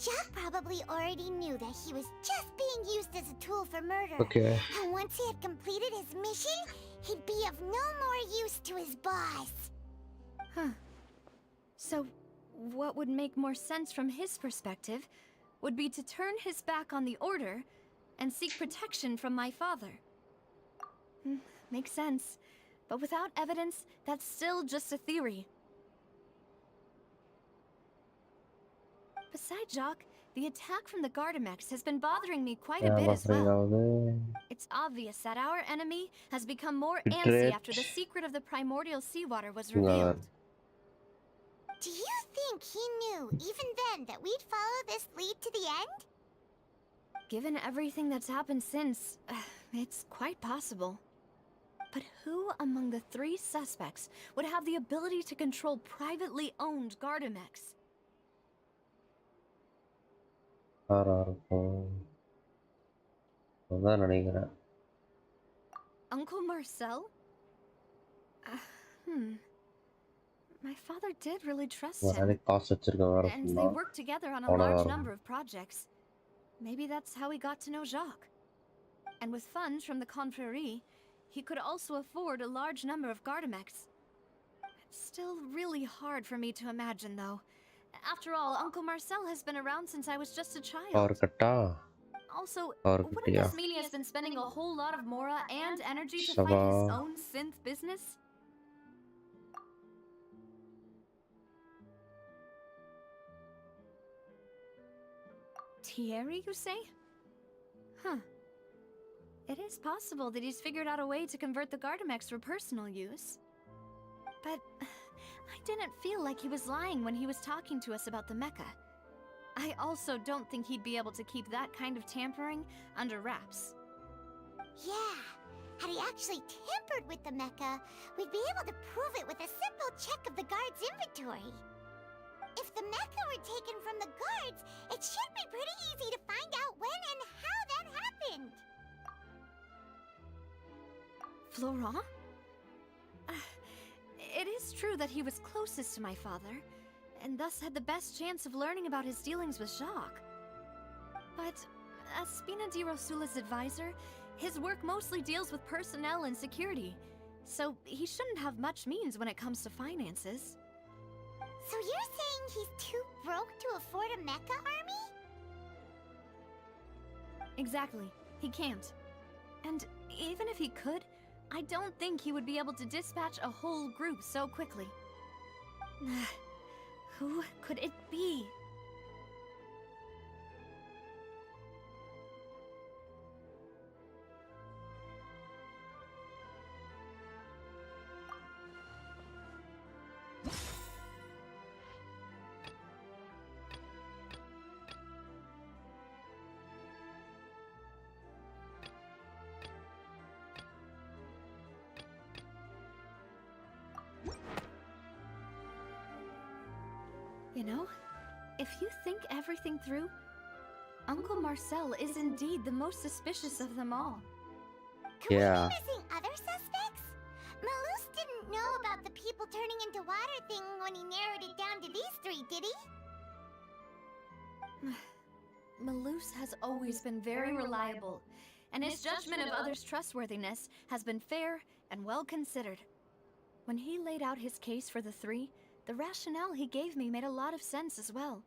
Jacques probably already knew that he was just being used as a tool for murder. Okay. And once he had completed his mission, he'd be of no more use to his boss. Huh. So, what would make more sense from his perspective would be to turn his back on the Order and seek protection from my father. Makes sense. But without evidence, that's still just a theory. Besides, Jock, the attack from the Gardamex has been bothering me quite a Yeah, bit as buffering well. ஆகுது. It's obvious that our enemy has become more antsy Bitrate. after the secret of the primordial seawater was No. revealed. Do you think he knew, even then, that we'd follow this lead to the end? Given everything that's happened since, it's quite possible. But who among the 3 suspects would have the ability to control privately owned Gardamex? யாரா இருக்கும்? அதான் நினைக்கிறேன். Uncle Marcel? My father did really trust him. நிறைய காசு வச்சிருக்க வேற And சொன்னா. they worked together on a அவ்வளோதான் large இருக்கும். number of projects. Maybe that's how he got to know Jacques. And with funds from the Confrérie, he could also afford a large number of Gardamex. It's still really hard for me to imagine, though. After all, Uncle Marcel has been around since I was just a child. Power கட்டா? Also, power wouldn't கட்டியா? this mean he has been spending a whole lot of Mora and energy to Shabba. fight his own synth business? Thierry, you say? Huh. It is possible that he's figured out a way to convert the Gardamex for personal use. But I didn't feel like he was lying when he was talking to us about the mecha. I also don't think he'd be able to keep that kind of tampering under wraps. Yeah. Had he actually tampered with the mecha, we'd be able to prove it with a simple check of the guard's inventory. If the mecha were taken from the guards, it should be pretty easy to find out when and how that happened. Florent? It is true that he was closest to my father, and thus had the best chance of learning about his dealings with Jacques. But as Spina di Rosula's advisor, his work mostly deals with personnel and security, so he shouldn't have much means when it comes to finances. So you're saying he's too broke to afford a mecha army? Exactly. He can't. And even if he could, I don't think he would be able to dispatch a whole group so quickly. Who could it be? You know, if you think everything through, Uncle Marcel is indeed the most suspicious of them all. Could Yeah. we be missing other suspects? Malus didn't know about the people turning into water thing when he narrowed it down to these 3, did he? Malus has always been very reliable, and his judgment of others' trustworthiness has been fair and well considered. When he laid out his case for the 3, the rationale he gave me made a lot of sense as well.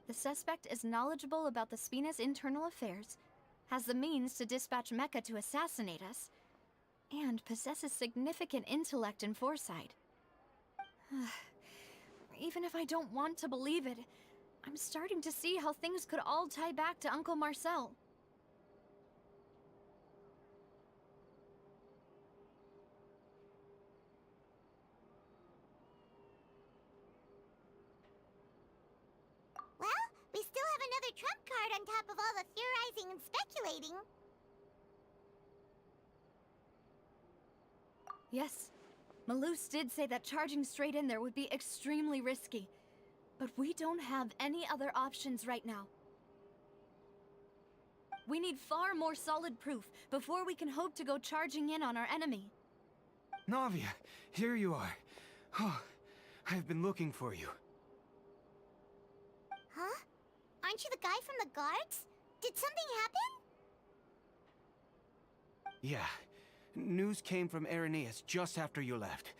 The suspect is knowledgeable about the Spina's internal affairs, has the means to dispatch Mecha to assassinate us, and possesses significant intellect and foresight. Even if I don't want to believe it, I'm starting to see how things could all tie back to Uncle Marcel. Well, we still have another trump card on top of all the theorizing and speculating. Yes, Malus did say that charging straight in there would be extremely risky. But we don't have any other options right now. We need far more solid proof before we can hope to go charging in on our enemy. Navia, here you are. Oh, I've been looking for you. Huh? Aren't you the guy from the guards? Did something happen? Yeah. News came from Irenaeus just after you left.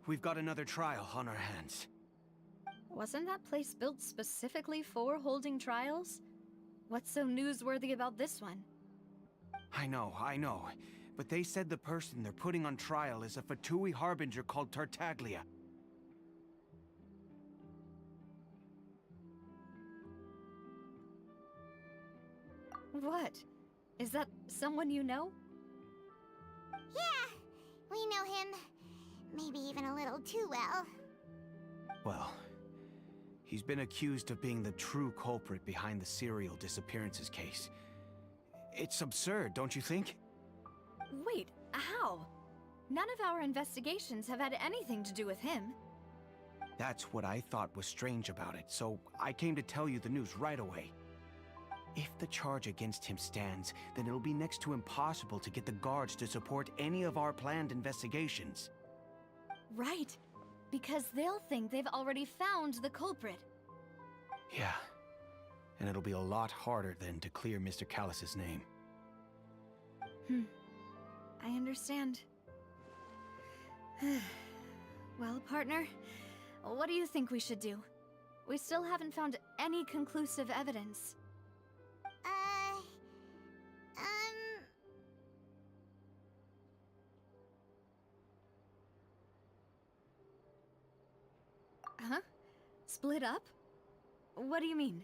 We've got another trial on our hands. Wasn't that place built specifically for holding trials? What's so newsworthy about this one? I know. But they said the person they're putting on trial is a Fatui harbinger called Tartaglia. What? Is that someone you know? Yeah, we know him. Maybe even a little too well. Well, he's been accused of being the true culprit behind the serial disappearances case. It's absurd, don't you think? Wait, how? None of our investigations have had anything to do with him. That's what I thought was strange about it, so I came to tell you the news right away. If the charge against him stands, then it'll be next to impossible to get the guards to support any of our planned investigations. Right. Because they'll think they've already found the culprit. Yeah. And it'll be a lot harder then to clear Mr. Callus's name. I understand. Well, partner, what do you think we should do? We still haven't found any conclusive evidence. Huh? Split up? What do you mean?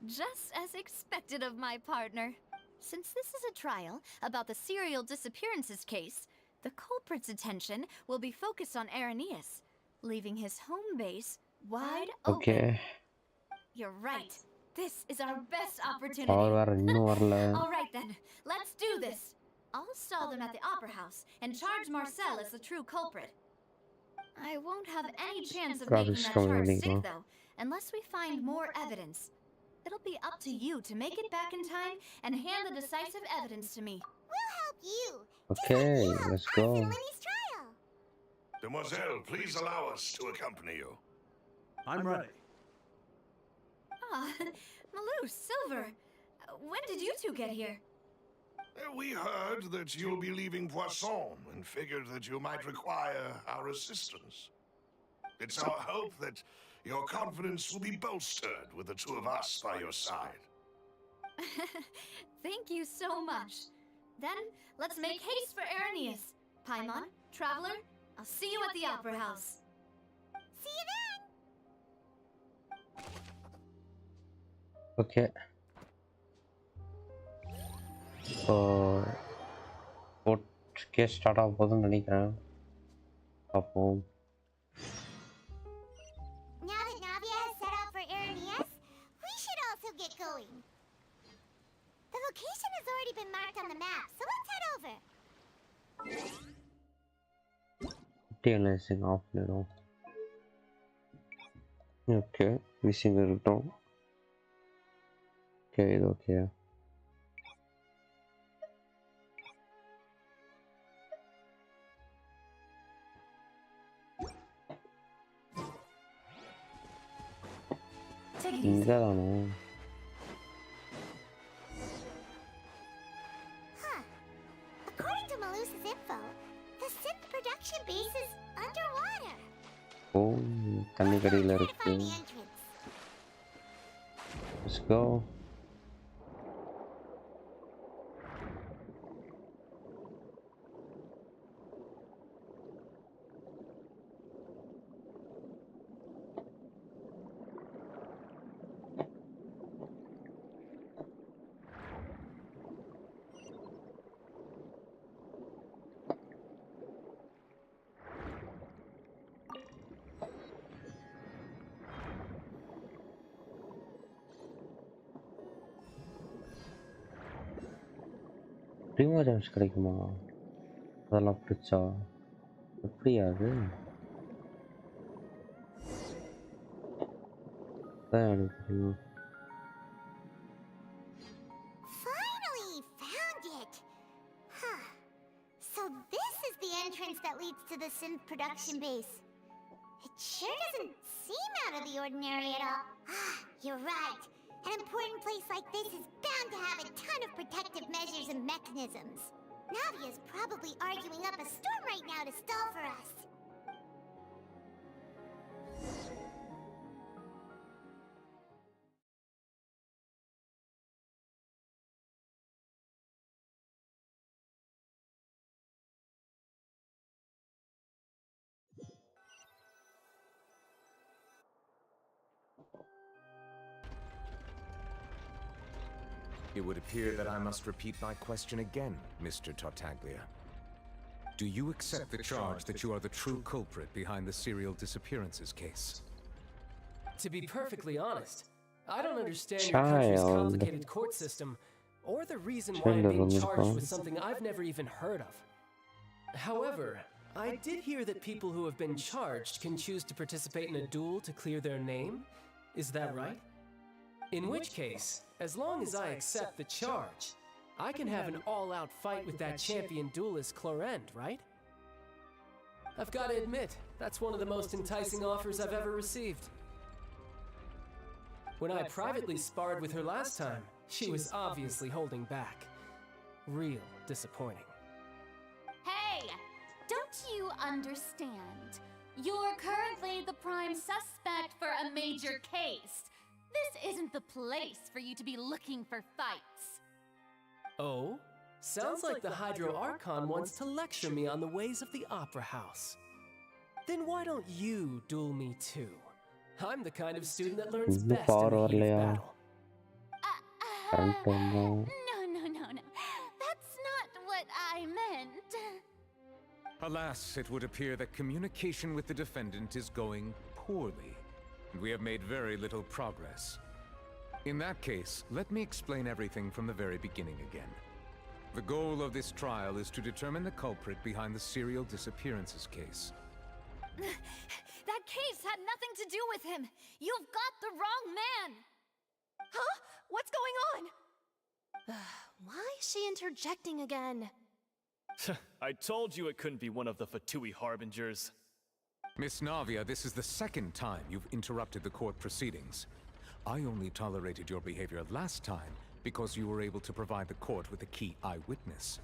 Just as expected of my partner. Since this is a trial about the serial disappearances case, the culprit's attention will be focused on Irenaeus, leaving his home base wide open. Okay. You're right. This is our best opportunity. Power வேற இன்னும் வரல. All right then, let's do this. I'll stall them at the Opera House and charge Marcel as the true culprit. I won't have any chance of making that charge stick though, unless we find more evidence. It'll be up to you to make it back in time and hand the decisive evidence to me. We'll help you. Okay, let's go. In Lenny's trial. Demoiselle, please allow us to accompany you. I'm ready. Ah, Malou, Silver, when did you two get here? We heard that you'll be leaving Poisson and figured that you might require our assistance. It's our hope that your confidence will be bolstered with the two of us by your side. Thank you so much. Then, let's make haste for Irenaeus. Paimon, Traveler, I'll see you at the Opera House. See you then. Okay. So, case start ஆக போகுதுன்னு நினைக்கிறேன். பார்ப்போம். Now that Navia has set out for Irenaeus, we should also get going. The location has already been marked on the map, so let's head over. Analyzing off பண்ணிடும். Okay, missing இருக்கட்டும். Okay, இது okay. இங்கதானே? According to Malus's info, the synth production base is underwater. ஓ, தண்ணி கடியில Try to இருக்கு. find the entrance. Let's go. Primo jams கிடைக்குமா? அதெல்லாம் பிடிச்சா எப்படியா அது? அதான் எனக்கு தெரியும். Finally found it. Huh. So this is the entrance that leads to the synth production base. It sure doesn't seem out of the ordinary at all. Ah, you're right. An important place like this is bound to have a ton of protective measures and mechanisms. Navia's probably arguing up a storm right now to stall for us. It would appear that I must repeat my question again, Mr. Tartaglia. Do you accept the charge that you are the true culprit behind the serial disappearances case? To be perfectly honest, I don't understand your country's complicated court system, or the reason why I'm being charged with something I've never even heard of. However, I did hear that people who have been charged can choose to participate in a duel to clear their name. Is that right? In which case, as long as I accept the charge, I can have an all-out fight with that champion duelist Clorend, right? I've got to admit, that's one of the most enticing offers I've ever received. When I privately sparred with her last time, she was obviously holding back. Real disappointing. Hey! Don't you understand? You're currently the prime suspect for a major case. This isn't the place for you to be looking for fights. Oh? Sounds like the Hydro Archon wants to lecture me on the ways of the Opera House. Then why don't you duel me too? I'm the kind of student that learns best in the heat of battle. No. That's not what I meant. Alas, it would appear that communication with the defendant is going poorly, and we have made very little progress. In that case, let me explain everything from the very beginning again. The goal of this trial is to determine the culprit behind the serial disappearances case. That case had nothing to do with him. You've got the wrong man. Huh? What's going on? Why is she interjecting again? I told you it couldn't be one of the Fatui Harbingers. Miss Navia, this is the second time you've interrupted the court proceedings. I only tolerated your behavior last time because you were able to provide the court with a key eyewitness.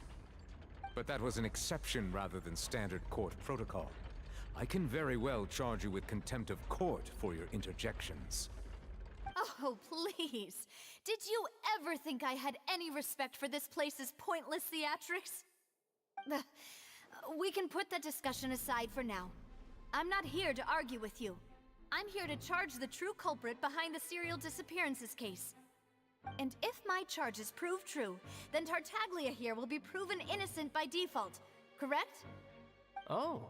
But that was an exception rather than standard court protocol. I can very well charge you with contempt of court for your interjections. Oh, please. Did you ever think I had any respect for this place's pointless theatrics? We can put that discussion aside for now. I'm not here to argue with you. I'm here to charge the true culprit behind the serial disappearances case. And if my charges prove true, then Tartaglia here will be proven innocent by default, correct? Oh,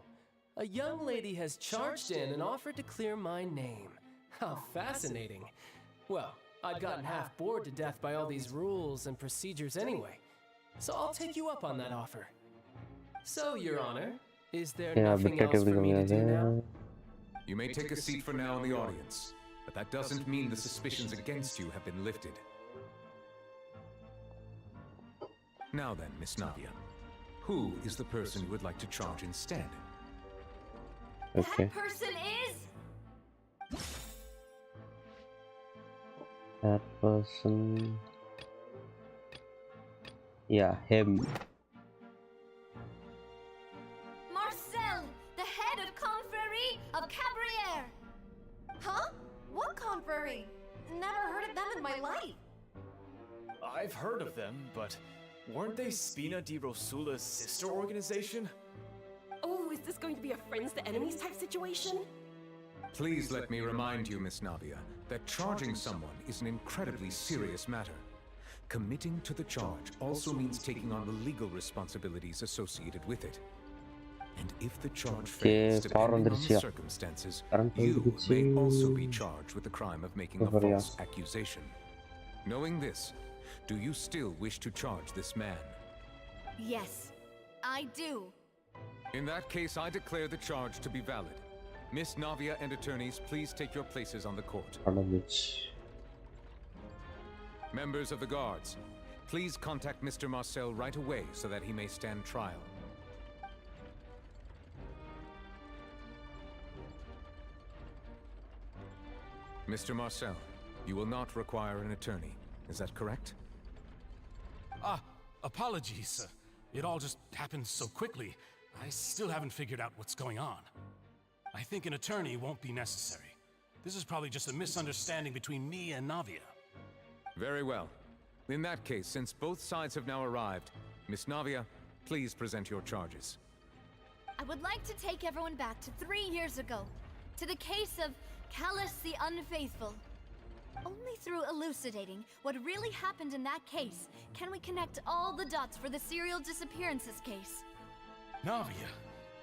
a young lady has charged in and offered to clear my name. How fascinating. Well, I'd gotten half bored to death by all these rules and procedures anyway, so I'll take you up on that offer. So, Your Honor, is there nothing else for me to do now? You may take a seat for now in the audience, but that doesn't mean the suspicions against you have been lifted. Now then, Miss Navia, who is the person you would like to charge instead? Okay. That person is... That person... Yeah, him. Marcel, the head of Confrérie of Cabriere! Huh? What confrérie? Never heard of them in my life. I've heard of them, but weren't they Spina di Rosula's sister organization? Oh, is this going to be a friends to enemies type situation? Please let me remind you, Miss Navia, that charging someone is an incredibly serious matter. Committing to the charge also means taking on the legal responsibilities associated with it. And if the charge fails, depending on the circumstances, you may also be charged with the crime of making a false accusation. Knowing this, do you still wish to charge this man? Yes, I do. In that case, I declare the charge to be valid. Miss Navia and attorneys, please take your places on the court. Members of the guards, please contact Mr. Marcel right away so that he may stand trial. Mr. Marcel, you will not require an attorney. Is that correct? Apologies. It all just happened so quickly. I still haven't figured out what's going on. I think an attorney won't be necessary. This is probably just a misunderstanding between me and Navia. Very well. In that case, since both sides have now arrived, Miss Navia, please present your charges. I would like to take everyone back to 3 years ago, to the case of Callus the Unfaithful. Only through elucidating what really happened in that case can we connect all the dots for the serial disappearances case. Navia,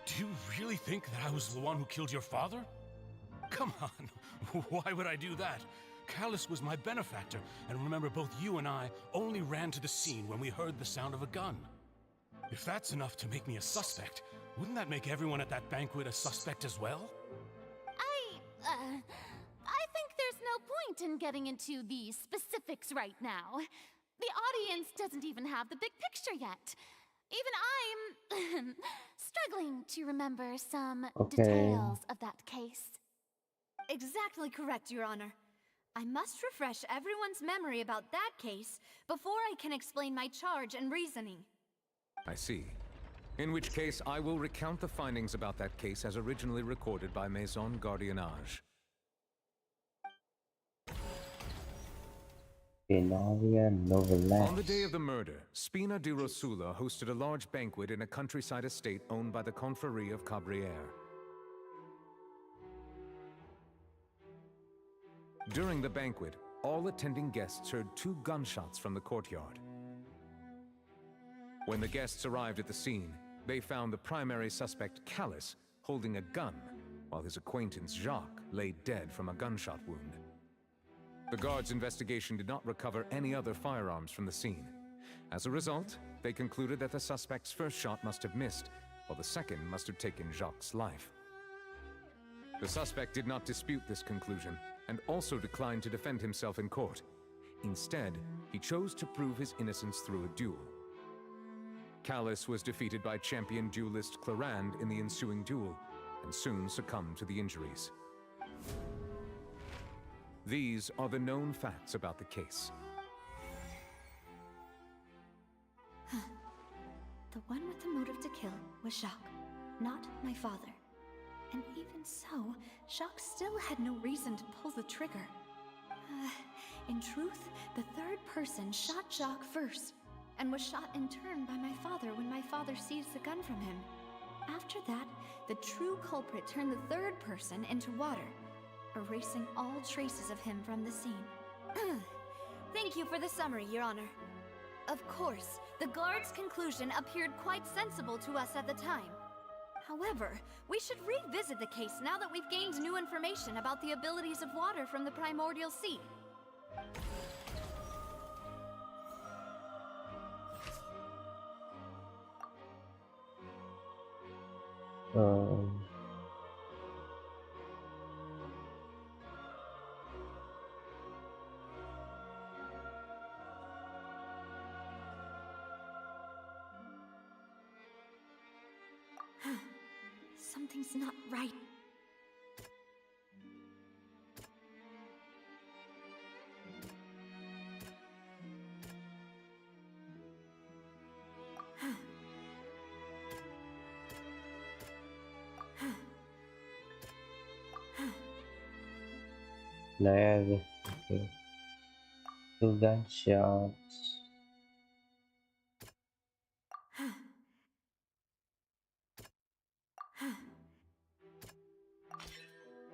do you really think that I was the one who killed your father? Come on, why would I do that? Callus was my benefactor, and remember both you and I only ran to the scene when we heard the sound of a gun. If that's enough to make me a suspect, wouldn't that make everyone at that banquet a suspect as well? I think there's no point in getting into the specifics right now. The audience doesn't even have the big picture yet. Even I'm struggling to remember some details of that case. Exactly correct, Your Honor. I must refresh everyone's memory about that case before I can explain my charge and reasoning. I see. In which case, I will recount the findings about that case as originally recorded by Maison Gardiennage. On the day of the murder, Spina di Rosula hosted a large banquet in a countryside estate owned by the Confrérie of Cabrières. During the banquet, all attending guests heard 2 gunshots from the courtyard. When the guests arrived at the scene, they found the primary suspect, Callus, holding a gun, while his acquaintance, Jacques, lay dead from a gunshot wound. The guards' investigation did not recover any other firearms from the scene. As a result, they concluded that the suspect's first shot must have missed, while the second must have taken Jacques' life. The suspect did not dispute this conclusion, and also declined to defend himself in court. Instead, he chose to prove his innocence through a duel. Callus was defeated by champion duelist Clarande in the ensuing duel, and soon succumbed to the injuries. These are the known facts about the case. The one with the motive to kill was Jacques, not my father. And even so, Jacques still had no reason to pull the trigger. In truth, the third person shot Jacques first, and was shot in turn by my father when my father seized the gun from him. After that, the true culprit turned the third person into water, erasing all traces of him from the scene. Thank you for the summary, Your Honor. Of course, the guard's conclusion appeared quite sensible to us at the time. However, we should revisit the case now that we've gained new information about the abilities of water from the primordial sea. Something's not right. Leve. Okay. 2 gunshots.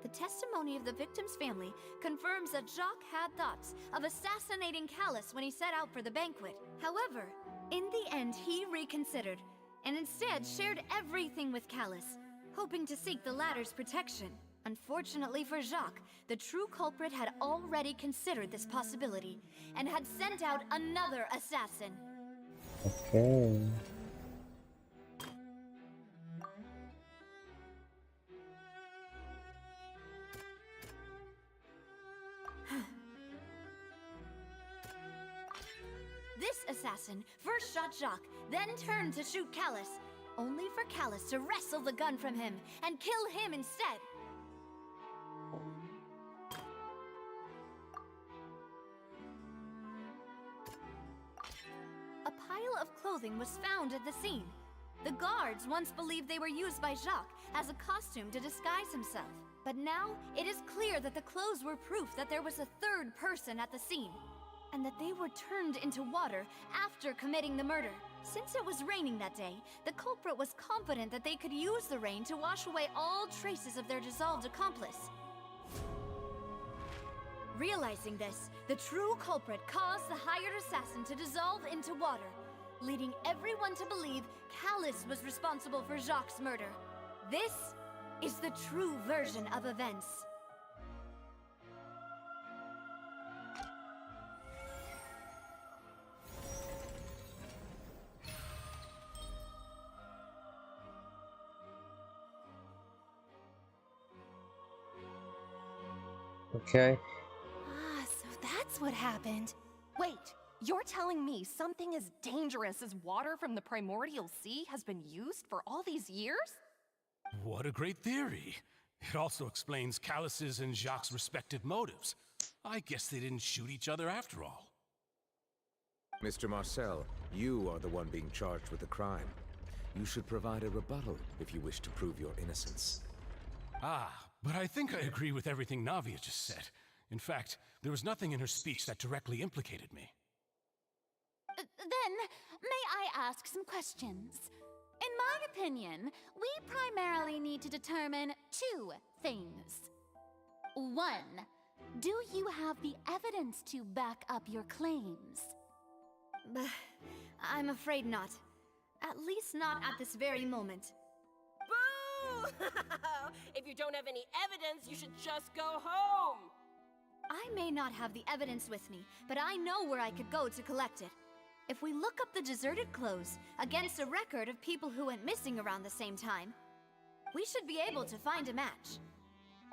The testimony of the victim's family confirms that Jacques had thoughts of assassinating Callus when he set out for the banquet. However, in the end, he reconsidered, and instead shared everything with Callus, hoping to seek the latter's protection. Unfortunately for Jacques, the true culprit had already considered this possibility, and had sent out another assassin. Okay. This assassin first shot Jacques, then turned to shoot Callus, only for Callus to wrestle the gun from him and kill him instead. A pile of clothing was found at the scene. The guards once believed they were used by Jacques as a costume to disguise himself. But now, it is clear that the clothes were proof that there was a third person at the scene, and that they were turned into water after committing the murder. Since it was raining that day, the culprit was confident that they could use the rain to wash away all traces of their dissolved accomplice. Realizing this, the true culprit caused the hired assassin to dissolve into water, leading everyone to believe Callus was responsible for Jacques' murder. This is the true version of events. Okay. Ah, so that's what happened. Wait, you're telling me something as dangerous as water from the primordial sea has been used for all these years? What a great theory. It also explains Callus's and Jacques' respective motives. I guess they didn't shoot each other after all. Mr. Marcel, you are the one being charged with the crime. You should provide a rebuttal if you wish to prove your innocence. Ah, but I think I agree with everything Navia just said. In fact, there was nothing in her speech that directly implicated me. Then, may I ask some questions? In my opinion, we primarily need to determine two things. One, do you have the evidence to back up your claims? I'm afraid not. At least not at this very moment. Boo! If you don't have any evidence, you should just go home! I may not have the evidence with me, but I know where I could go to collect it. If we look up the deserted clothes against a record of people who went missing around the same time, we should be able to find a match.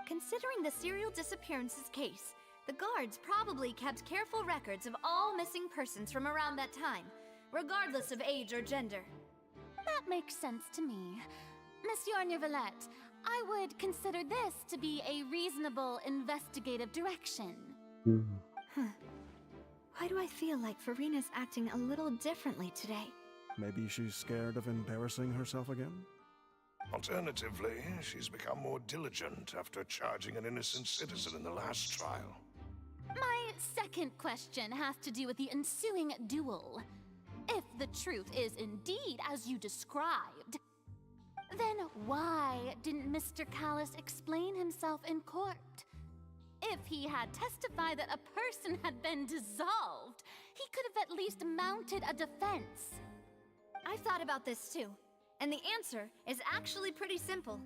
Considering the serial disappearances case, the guards probably kept careful records of all missing persons from around that time, regardless of age or gender. That makes sense to me. Monsieur Neuvillette, I would consider this to be a reasonable investigative direction. Why do I feel like Farina's acting a little differently today? Maybe she's scared of embarrassing herself again? Alternatively, she's become more diligent after charging an innocent citizen in the last trial. My second question has to do with the ensuing duel. If the truth is indeed as you described, then why didn't Mr. Callus explain himself in court? If he had testified that a person had been dissolved, he could have at least mounted a defense. I've thought about this too, and the answer is actually pretty simple.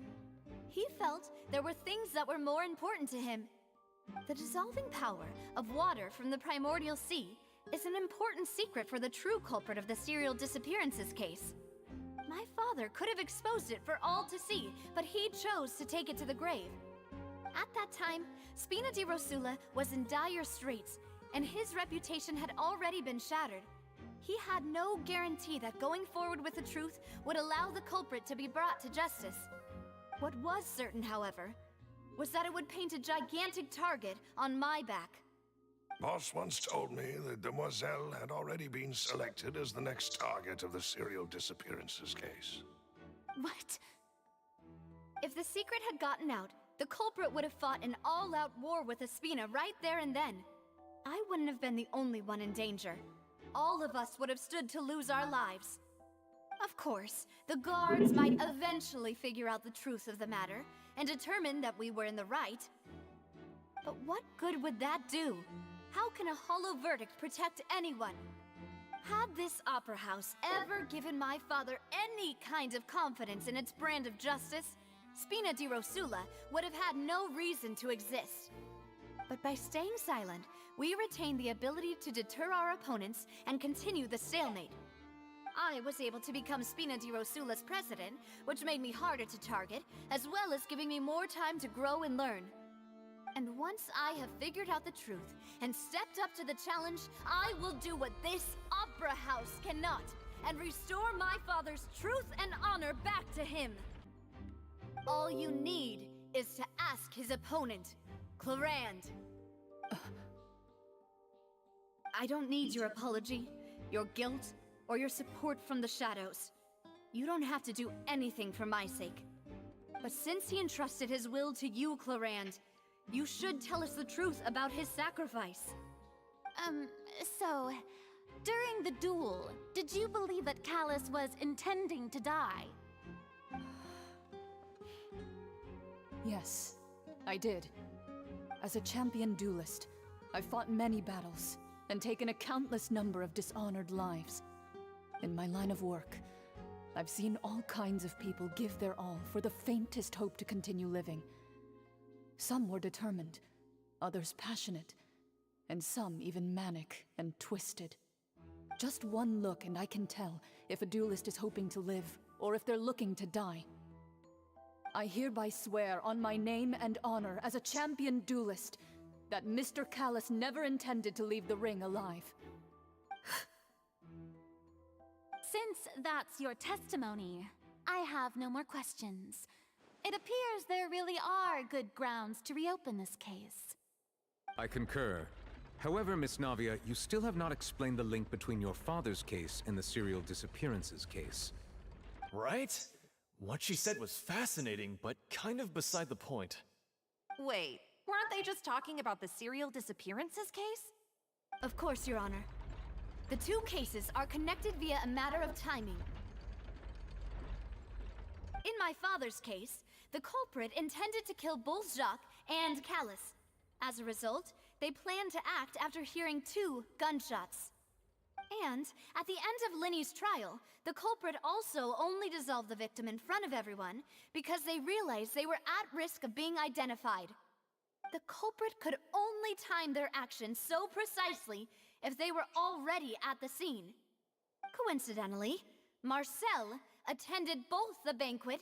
He felt there were things that were more important to him. The dissolving power of water from the primordial sea is an important secret for the true culprit of the serial disappearances case. My father could have exposed it for all to see, but he chose to take it to the grave. At that time, Spina di Rosula was in dire straits, and his reputation had already been shattered. He had no guarantee that going forward with the truth would allow the culprit to be brought to justice. What was certain, however, was that it would paint a gigantic target on my back. Boss once told me that Demoiselle had already been selected as the next target of the serial disappearances case. What? If the secret had gotten out, the culprit would have fought an all-out war with Espina right there and then. I wouldn't have been the only one in danger. All of us would have stood to lose our lives. Of course, the guards might eventually figure out the truth of the matter and determine that we were in the right. But what good would that do? How can a hollow verdict protect anyone? Had this opera house ever given my father any kind of confidence in its brand of justice, Spina di Rosula would have had no reason to exist. But by staying silent, we retain the ability to deter our opponents and continue the stalemate. I was able to become Spina di Rosula's president, which made me harder to target, as well as giving me more time to grow and learn. And once I have figured out the truth and stepped up to the challenge, I will do what this opera house cannot, and restore my father's truth and honor back to him. All you need is to ask his opponent, Clarand. I don't need your apology, your guilt, or your support from the shadows. You don't have to do anything for my sake. But since he entrusted his will to you, Clarand, you should tell us the truth about his sacrifice. So, during the duel, did you believe that Callus was intending to die? Yes, I did. As a champion duelist, I've fought many battles, and taken a countless number of dishonored lives. In my line of work, I've seen all kinds of people give their all for the faintest hope to continue living. Some were determined, others passionate, and some even manic and twisted. Just one look and I can tell if a duelist is hoping to live, or if they're looking to die. I hereby swear on my name and honor as a champion duelist that Mr. Callus never intended to leave the ring alive. Since that's your testimony, I have no more questions. It appears there really are good grounds to reopen this case. I concur. However, Miss Navia, you still have not explained the link between your father's case and the serial disappearances case. Right? What she said was fascinating, but kind of beside the point. Wait, weren't they just talking about the serial disappearances case? Of course, Your Honor. The two cases are connected via a matter of timing. In my father's case, the culprit intended to kill both Jacques and Callus. As a result, they planned to act after hearing 2 gunshots. And at the end of Linny's trial, the culprit also only dissolved the victim in front of everyone because they realized they were at risk of being identified. The culprit could only time their actions so precisely if they were already at the scene. Coincidentally, Marcel attended both the banquet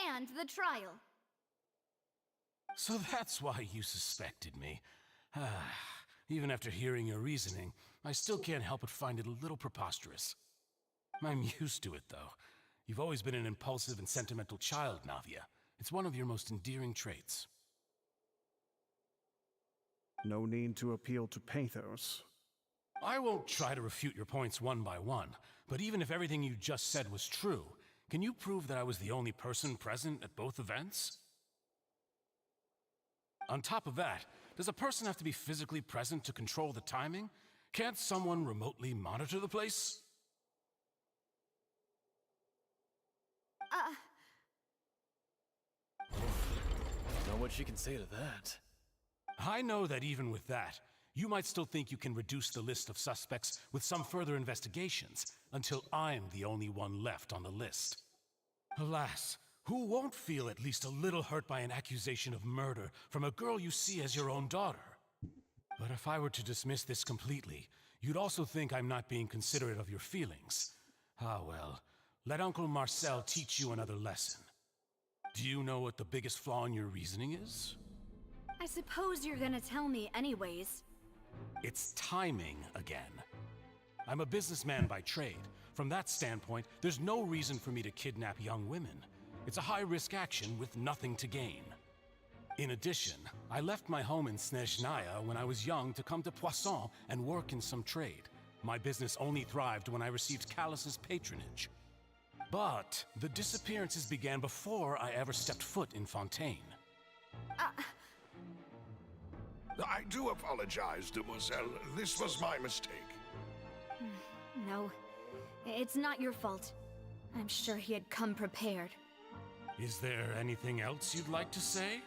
and the trial. So that's why you suspected me. Even after hearing your reasoning, I still can't help but find it a little preposterous. I'm used to it, though. You've always been an impulsive and sentimental child, Navia. It's one of your most endearing traits. No need to appeal to pathos. I won't try to refute your points one by one, but even if everything you just said was true, can you prove that I was the only person present at both events? On top of that, does a person have to be physically present to control the timing? Can't someone remotely monitor the place? Know what she can say to that. I know that even with that, you might still think you can reduce the list of suspects with some further investigations, until I'm the only one left on the list. Alas, who won't feel at least a little hurt by an accusation of murder from a girl you see as your own daughter? But if I were to dismiss this completely, you'd also think I'm not being considerate of your feelings. Ah well, let Uncle Marcel teach you another lesson. Do you know what the biggest flaw in your reasoning is? I suppose you're gonna tell me anyways. It's timing again. I'm a businessman by trade. From that standpoint, there's no reason for me to kidnap young women. It's a high-risk action with nothing to gain. In addition, I left my home in Snezhnaya when I was young to come to Poisson and work in some trade. My business only thrived when I received Callus's patronage. But the disappearances began before I ever stepped foot in Fontaine. I do apologize, demoiselle. This was my mistake. No, it's not your fault. I'm sure he had come prepared. Is there anything else you'd like to say?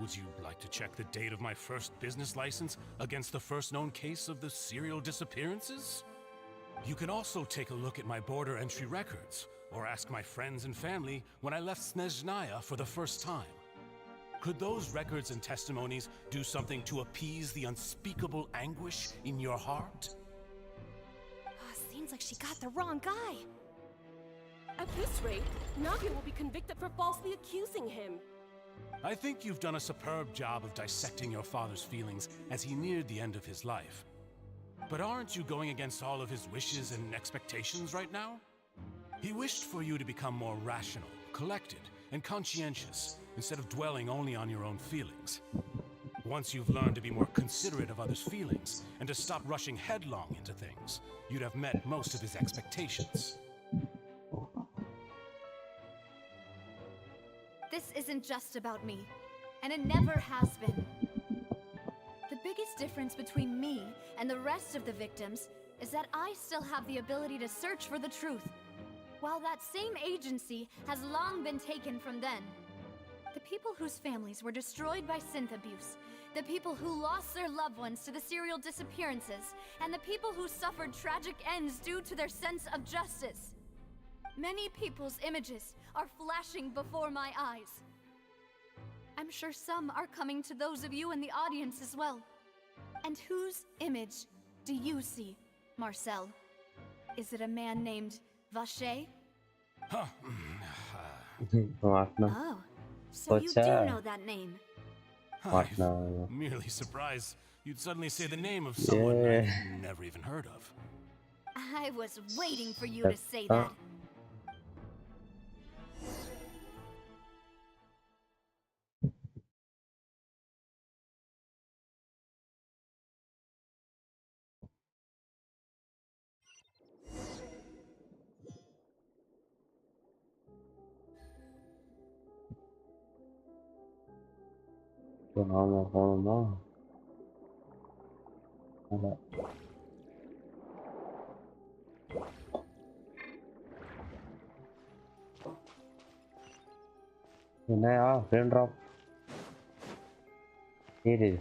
Would you like to check the date of my first business license against the first known case of the serial disappearances? You can also take a look at my border entry records, or ask my friends and family when I left Snezhnaya for the first time. Could those records and testimonies do something to appease the unspeakable anguish in your heart? Seems like she got the wrong guy. At this rate, Navia will be convicted for falsely accusing him. I think you've done a superb job of dissecting your father's feelings as he neared the end of his life. But aren't you going against all of his wishes and expectations right now? He wished for you to become more rational, collected, and conscientious, instead of dwelling only on your own feelings. Once you've learned to be more considerate of others' feelings, and to stop rushing headlong into things, you'd have met most of his expectations. This isn't just about me, and it never has been. The biggest difference between me and the rest of the victims is that I still have the ability to search for the truth, while that same agency has long been taken from them. The people whose families were destroyed by synth abuse, the people who lost their loved ones to the serial disappearances, and the people who suffered tragic ends due to their sense of justice. Many people's images are flashing before my eyes. I'm sure some are coming to those of you in the audience as well. And whose image do you see, Marcel? Is it a man named Vache? Huh. Oh, so you do know that name. I'm merely surprised you'd suddenly say the name of someone I've never even heard of. I was waiting for you to say that.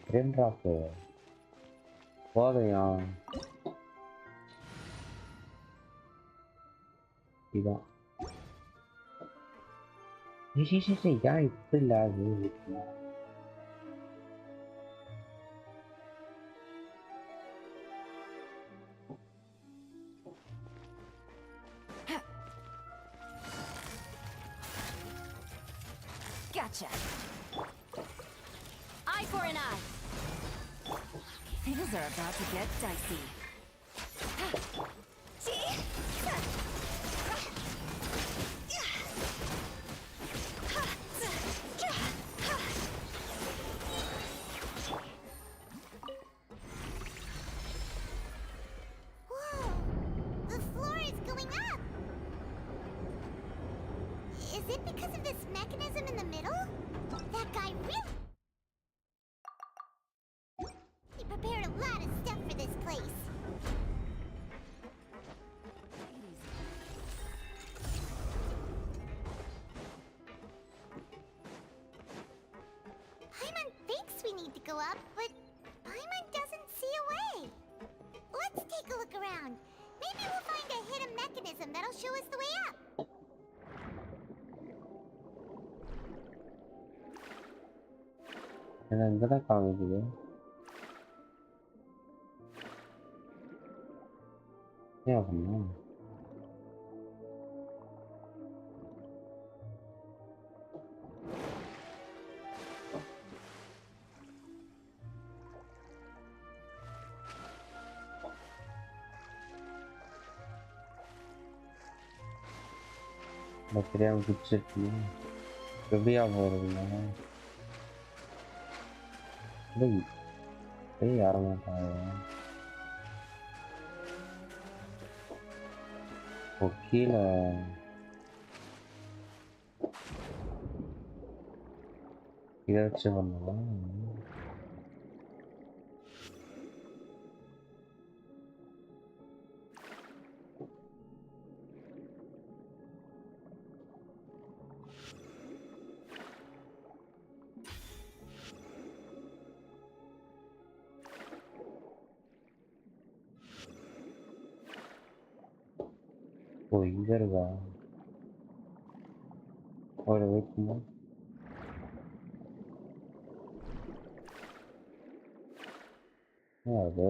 Frame drop. Frame drop. இதான் ஏன் இப்படி lag இருக்கு? Gotcha. Eye for an eye. Things are about to get dicey. இங்கதான் காமிக்குது. ஏன் பண்ணா தெரியாம குடிச்சிருக்கீங்க. எப்படியா போறதுங்க? யார மாட்டாங்க. கீழே இதை வச்சு பண்ணலாம். இங்க இருக்கா ஒரு வெயிட் பண்ண. அது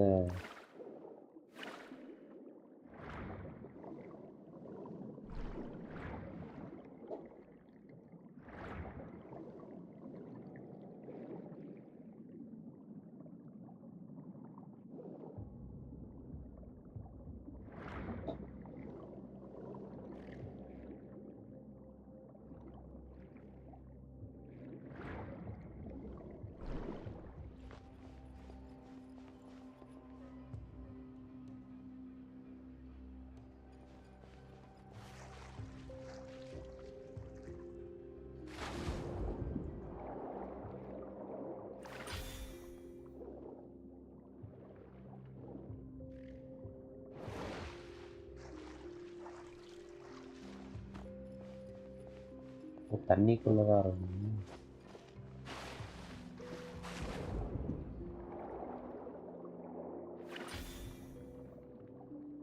தண்ணிக்குள்ளதான் இருக்கும்.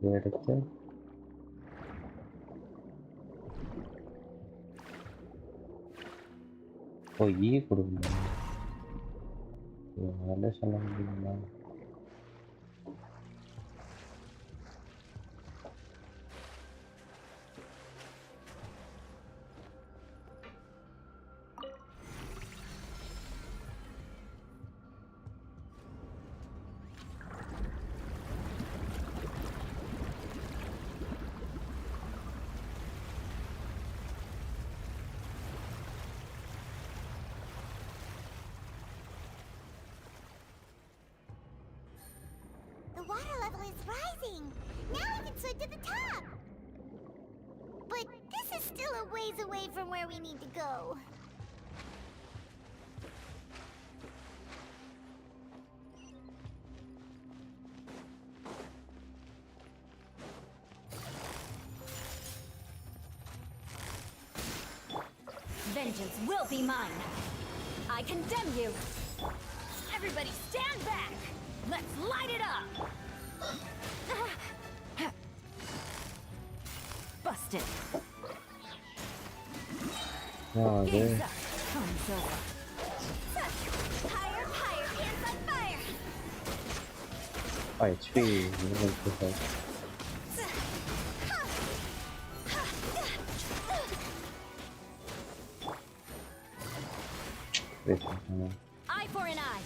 இதை எடுத்து கொடுக்கணும். வேலை சொல்ல முடியுங்களா? The water level is rising. Now we can swim to the top. But this is still a ways away from where we need to go. Vengeance will be mine. I condemn you. Everybody stand back. Let's light it up. Busted. Oh, Game's up. Time's over. Higher, higher, hands on fire. HP. Eye for an eye.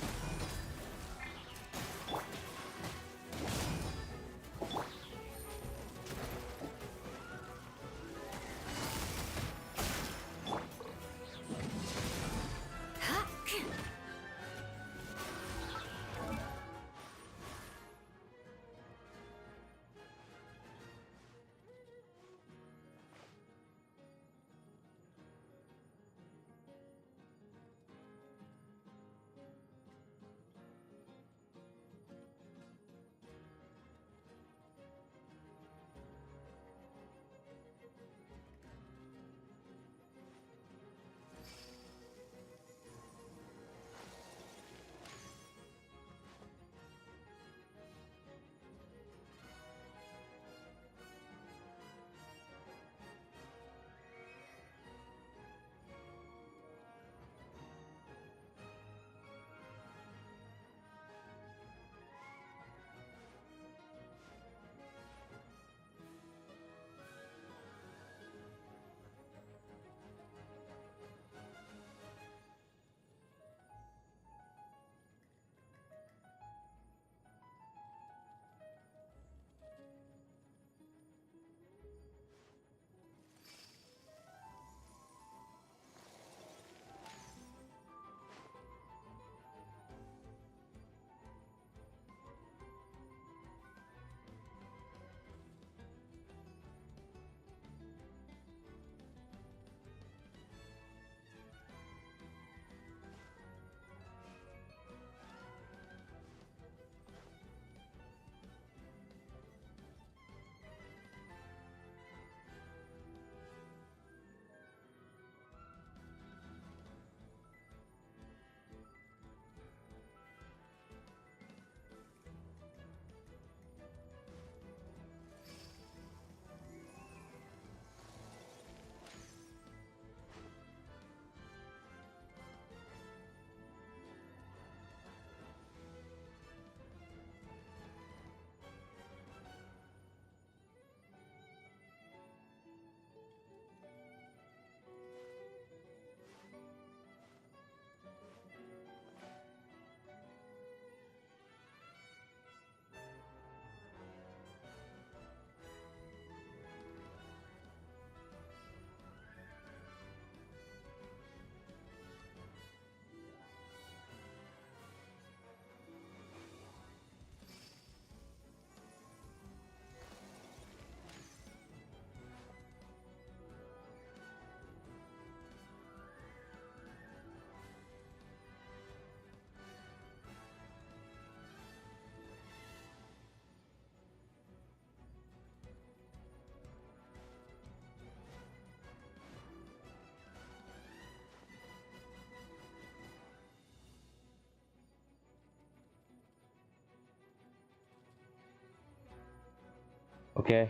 Okay.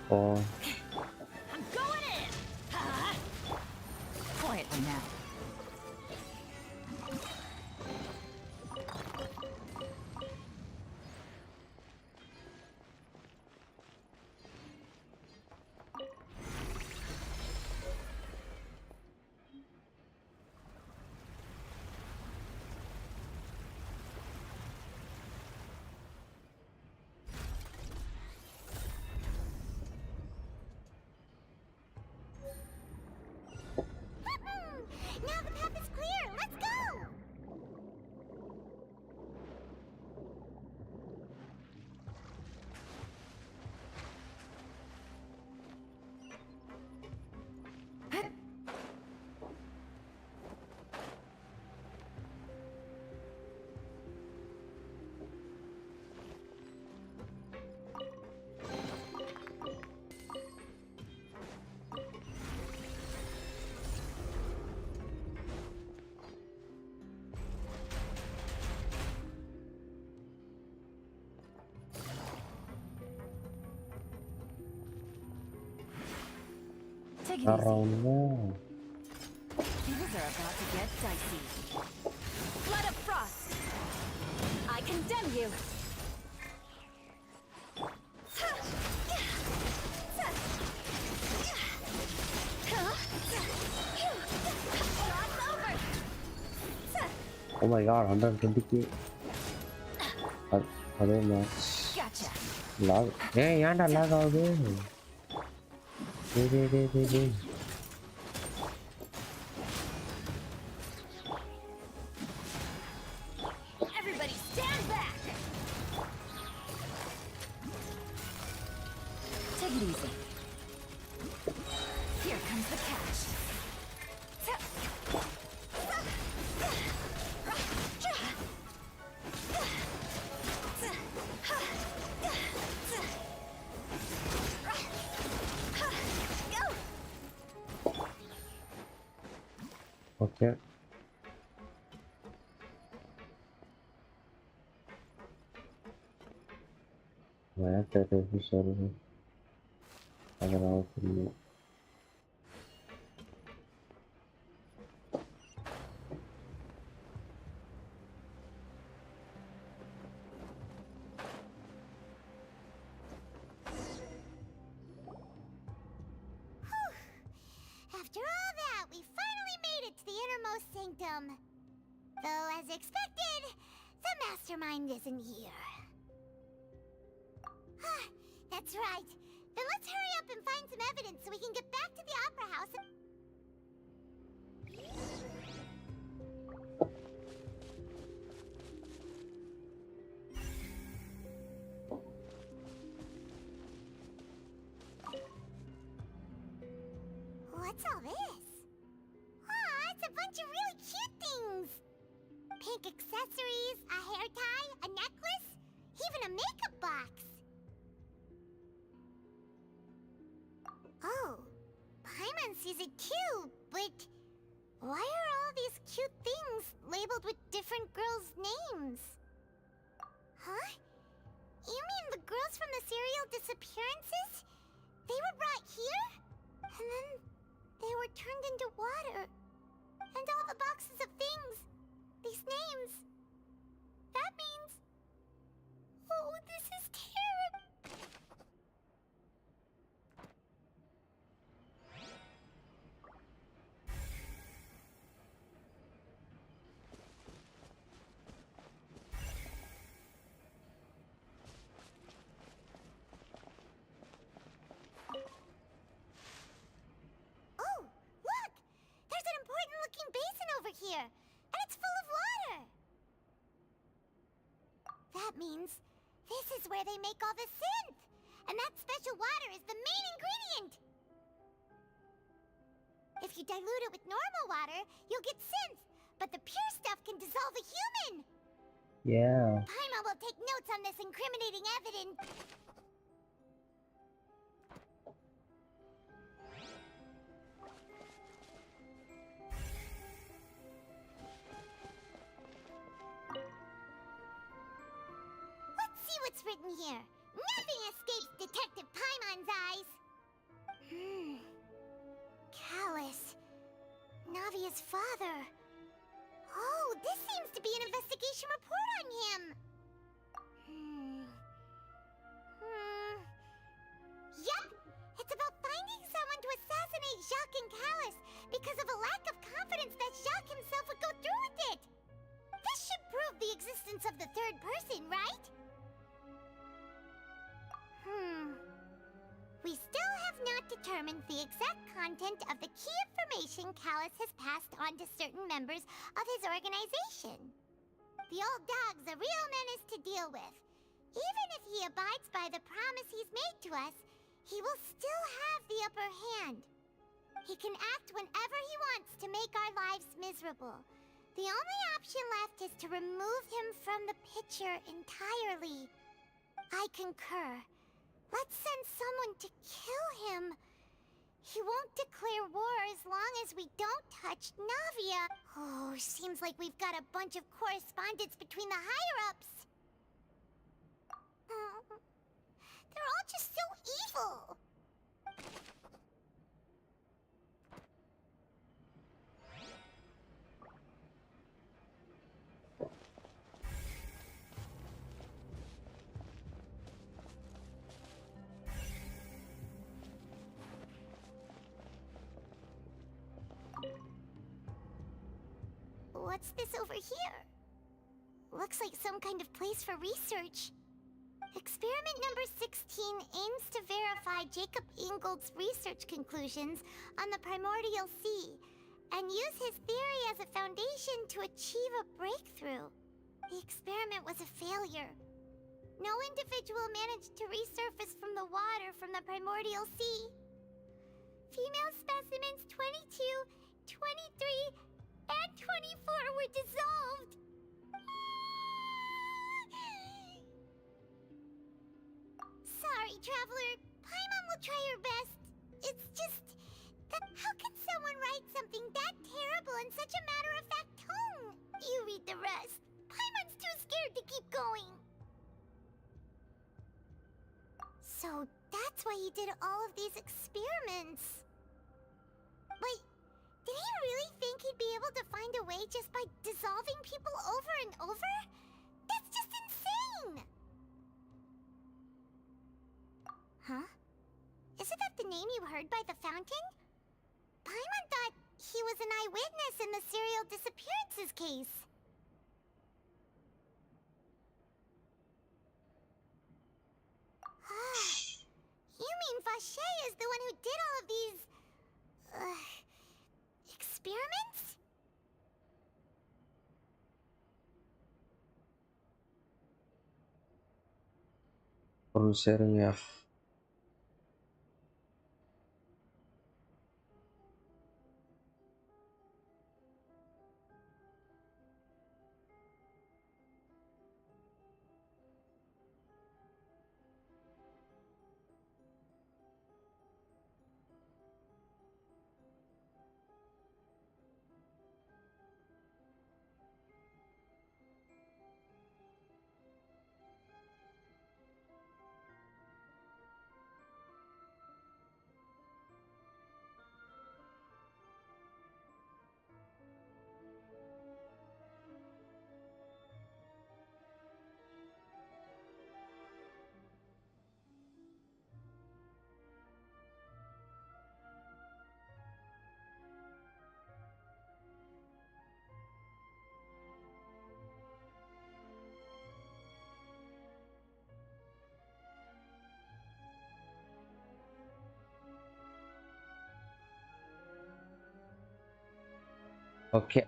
Oh. I'm going in! Quietly now. Now the path is clear. Let's go! Take it easy. Around now. Things are about to get dicey. Flood of frost! I condemn you! Oh my god, 120k. Are Gotcha. lag. Hey, yanda lag again. Hey. Everybody stand back! Take it easy. Here comes the catch. Okay. Where that is the service. अगर आओ फिर After all that, we finally made it to the innermost sanctum. Though, as expected, the mastermind isn't here. That's right. Then let's hurry up and find some evidence so we can get back to the Opera House and... What's all this? Aw, it's a bunch of really cute things! Pink accessories, a hair tie, a necklace, even a makeup box! Oh, Paimon sees it too, but... why are all these cute things labeled with different girls' names? Huh? You mean the girls from the serial disappearances? They were brought here? And then they were turned into water. And all the boxes of things, these names, that means... oh, this is terrible. Oh, look! There's an important-looking basin over here, and it's full of water! That means this is where they make all the synth! And that special water is the main ingredient! If you dilute it with normal water, you'll get synth, but the pure stuff can dissolve a human! yeah. Paimon will take notes on this incriminating evidence. Let's see what's what's written here. Nothing escapes Detective Paimon's eyes. Callus. Navia's father. Oh, this seems to be an investigation report on him. Yup! It's about finding someone to assassinate Jacques and Callus because of a lack of confidence that Jacques himself would go through with it. This should prove the existence of the third person, right? We still have not determined the exact content of the key information Callus has passed on to certain members of his organization. The old dog's a real menace to deal with. Even if he abides by the promise he's made to us, he will still have the upper hand. He can act whenever he wants to make our lives miserable. The only option left is to remove him from the picture entirely. I concur. Let's send someone to kill him. He won't declare war as long as we don't touch Navia. Oh, seems like we've got a bunch of correspondence between the higher-ups. They're all just so evil. What's this over here? Looks like some kind of place for research. Experiment number 16 aims to verify Jacob Ingold's research conclusions on the primordial sea and use his theory as a foundation to achieve a breakthrough. The experiment was a failure. No individual managed to resurface from the water from the primordial sea. Female specimens 22, 23, and 24 were dissolved. Sorry, Traveler. Paimon will try her best. It's just that how can someone write something that terrible in such a matter-of-fact tone? You read the rest. Paimon's too scared to keep going. So that's why he did all of these experiments. Wait, did he really think he'd be able to find a way just by dissolving people over and over? That's just insane! Huh? Isn't that the name you heard by the fountain? Paimon thought he was an eyewitness in the serial disappearances case. You mean Vache is the one who did all of these... experiments? Perlu sharing ya. Okay.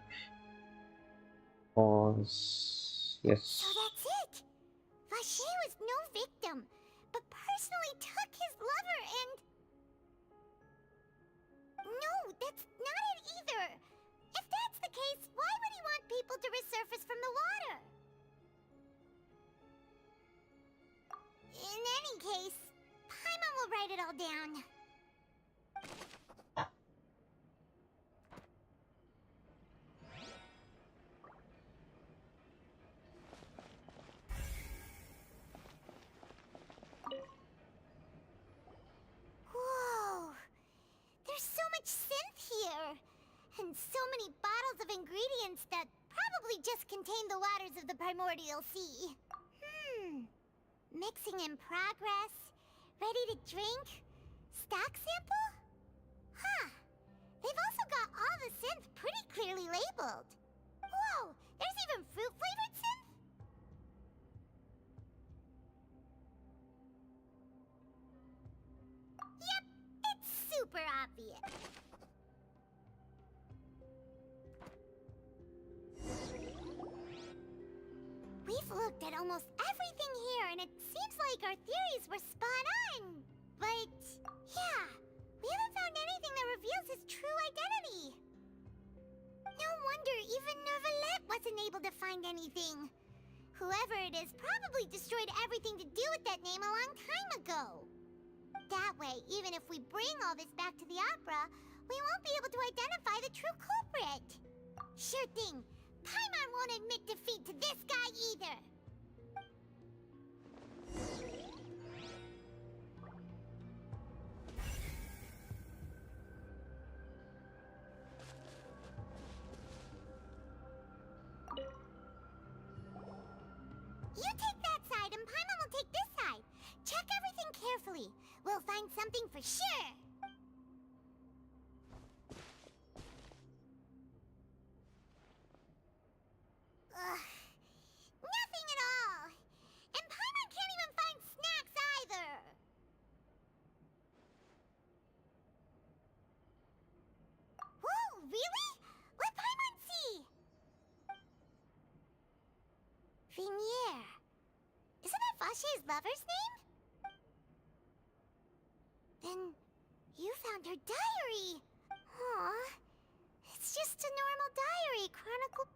Pause. Yes. So that's it! Vache was no victim, but personally took his lover and... No, that's not it either! If that's the case, why would he want people to resurface from the water? In any case, Paimon will write it all down. ingredients that probably just contain the waters of the primordial sea. Mixing in progress. Ready to drink? Stock sample? Huh. They've also got all the synth pretty clearly labeled. Whoa, there's even fruit-flavored synth? Yep, it's super obvious. We've looked at almost everything here, and it seems like our theories were spot on. But, yeah, we haven't found anything that reveals his true identity. No wonder even Nervalette wasn't able to find anything. Whoever it is probably destroyed everything to do with that name a long time ago. That way, even if we bring all this back to the opera, we won't be able to identify the true culprit. Sure thing. Paimon won't admit defeat to this guy either. You take that side and Paimon will take this side. Check everything carefully. We'll find something for sure. Ugh. Nothing at all. And Paimon can't even find snacks either. Whoa, really? Let Paimon see. Vinier. Isn't that Vache's lover's name? Then you found her diary. Aw. It's just a normal diary chronicle.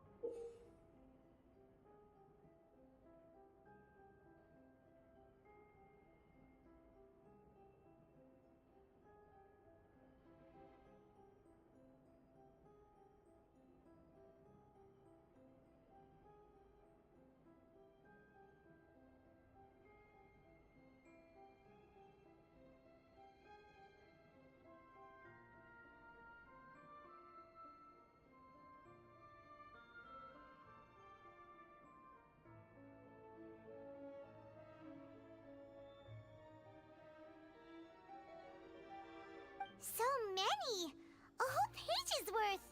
So many! A whole page's worth!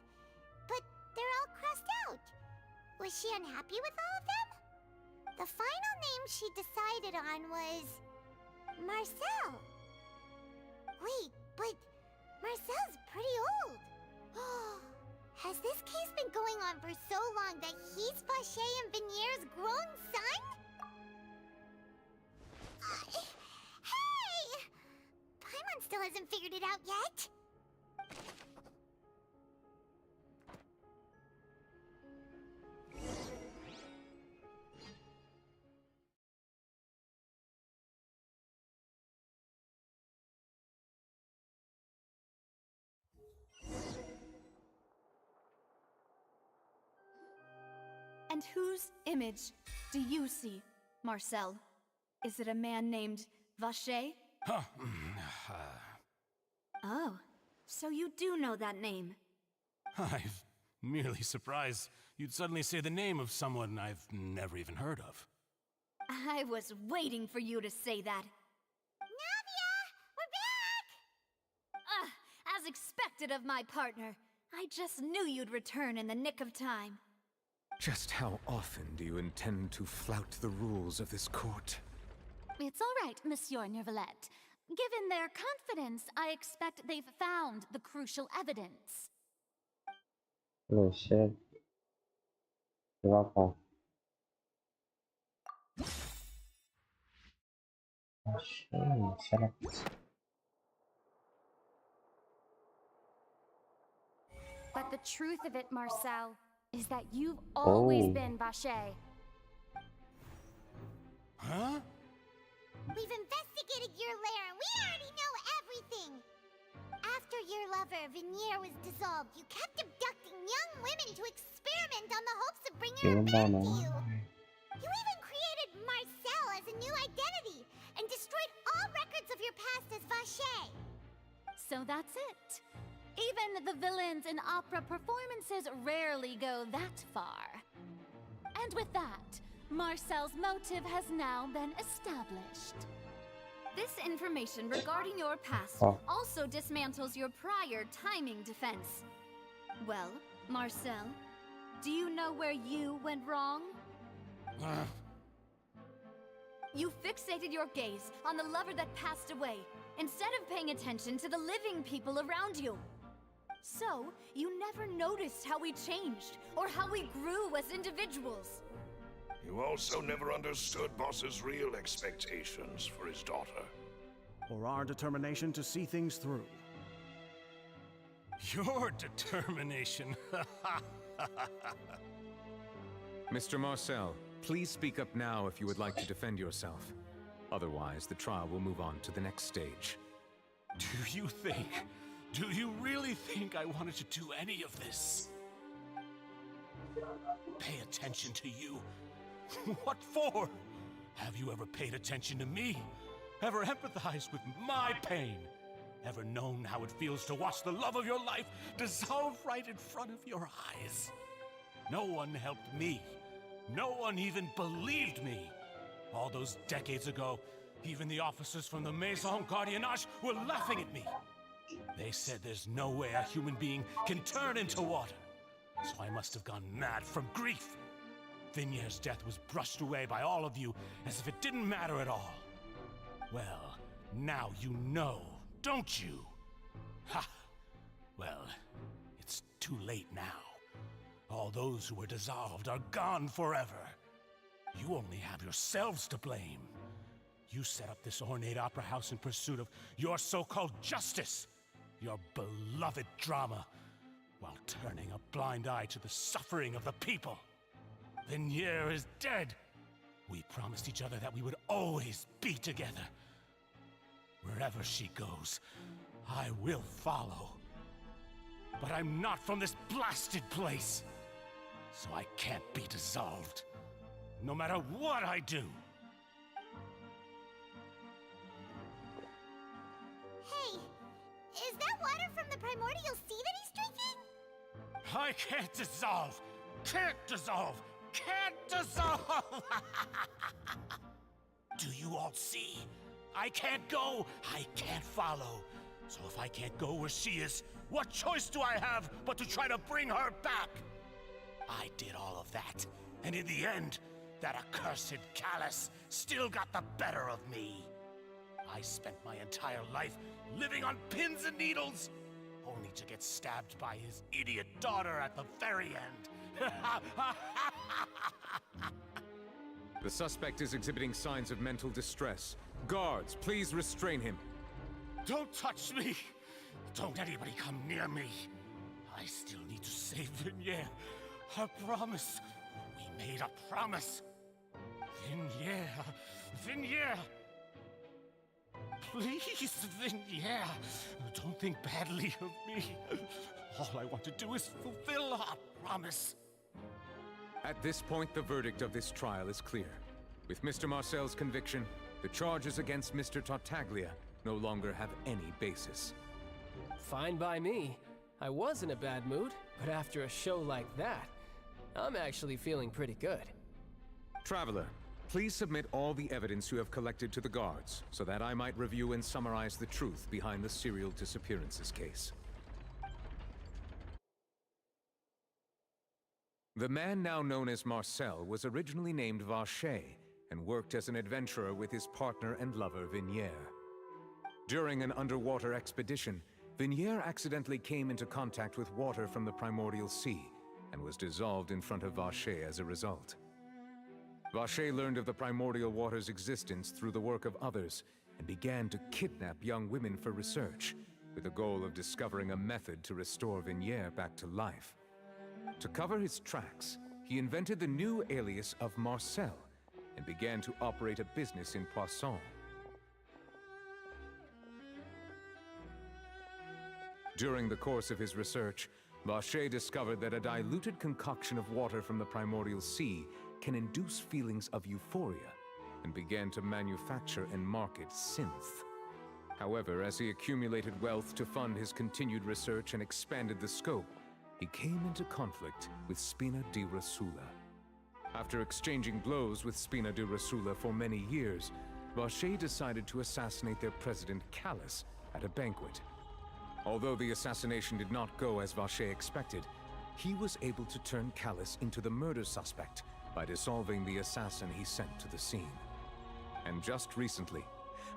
But they're all crossed out. Was she unhappy with all of them? The final name she decided on was... Marcel. Wait, but Marcel's pretty old. Has this case been going on for so long that he's Vache and Vinier's grown son? Hey! Paimon still hasn't figured it out yet. And whose image do you see, Marcel? Is it a man named Vache? Huh. Oh, so you do know that name. I'm merely surprised you'd suddenly say the name of someone I've never even heard of. I was waiting for you to say that. Navia! We're back! As expected of my partner. I just knew you'd return in the nick of time. Just how often do you intend to flout the rules of this court? It's all right, Monsieur Nervalette. Given their confidence, I expect they've found the crucial evidence. Oh shit. Drop off. Select. But the truth of it, Marcel, is that you've always been Vache. Huh? We've investigated your lair and we already know everything! After your lover, Vinier, was dissolved, you kept abducting young women to experiment on the hopes of bringing her back to you! You even created Marcel as a new identity and destroyed all records of your past as Vache! So that's it. Even the villains in opera performances rarely go that far. And with that, Marcel's motive has now been established. This information regarding your past also dismantles your prior timing defense. Well, Marcel, do you know where you went wrong? You fixated your gaze on the lover that passed away, instead of paying attention to the living people around you. So, you never noticed how we changed, or how we grew as individuals. You also never understood Boss's real expectations for his daughter. Or our determination to see things through. Your determination. Mr. Marcel, please speak up now if you would like to defend yourself. Otherwise, the trial will move on to the next stage. Do you really think I wanted to do any of this? Pay attention to you? What for? Have you ever paid attention to me? Ever empathized with my pain? Ever known how it feels to watch the love of your life dissolve right in front of your eyes? No one helped me. No one even believed me. All those decades ago, even the officers from the Maison Gardiennage were laughing at me. They said there's no way a human being can turn into water. So I must have gone mad from grief. Vignier's death was brushed away by all of you as if it didn't matter at all. Well, now you know, don't you? Ha! Well, it's too late now. All those who were dissolved are gone forever. You only have yourselves to blame. You set up this ornate opera house in pursuit of your so-called justice, your beloved drama, while turning a blind eye to the suffering of the people. Vignier is dead. We promised each other that we would always be together. Wherever she goes, I will follow. But I'm not from this blasted place, so I can't be dissolved, no matter what I do. Hey, is that water from the primordial sea that he's drinking? I can't dissolve! Can't dissolve! Can't dissolve! Do you all see? I can't go, I can't follow. So if I can't go where she is, what choice do I have but to try to bring her back? I did all of that, and in the end, that accursed Callus still got the better of me. I spent my entire life living on pins and needles, only to get stabbed by his idiot daughter at the very end. The suspect is exhibiting signs of mental distress. Guards, please restrain him. Don't touch me! Don't anybody come near me! I still need to save Vignier. A promise. We made a promise. Vignier. Vignier! Please, Vignier. Don't think badly of me. All I want to do is fulfill our promise. At this point, the verdict of this trial is clear. With Mr. Marcel's conviction, the charges against Mr. Tartaglia no longer have any basis. Fine by me. I was in a bad mood, but after a show like that, I'm actually feeling pretty good. Traveler, please submit all the evidence you have collected to the guards, so that I might review and summarize the truth behind the serial disappearances case. The man now known as Marcel was originally named Vacher and worked as an adventurer with his partner and lover Vignier. During an underwater expedition, Vignier accidentally came into contact with water from the primordial sea and was dissolved in front of Vacher as a result. Vacher learned of the primordial water's existence through the work of others and began to kidnap young women for research, with the goal of discovering a method to restore Vignier back to life. To cover his tracks, he invented the new alias of Marcel and began to operate a business in Poisson. During the course of his research, Vacher discovered that a diluted concoction of water from the primordial sea can induce feelings of euphoria, and began to manufacture and market synth. However, as he accumulated wealth to fund his continued research and expanded the scope, he came into conflict with Spina di Rosula. After exchanging blows with Spina di Rosula for many years, Vache decided to assassinate their president Callus at a banquet. Although the assassination did not go as Vache expected, he was able to turn Callus into the murder suspect by dissolving the assassin he sent to the scene. And just recently,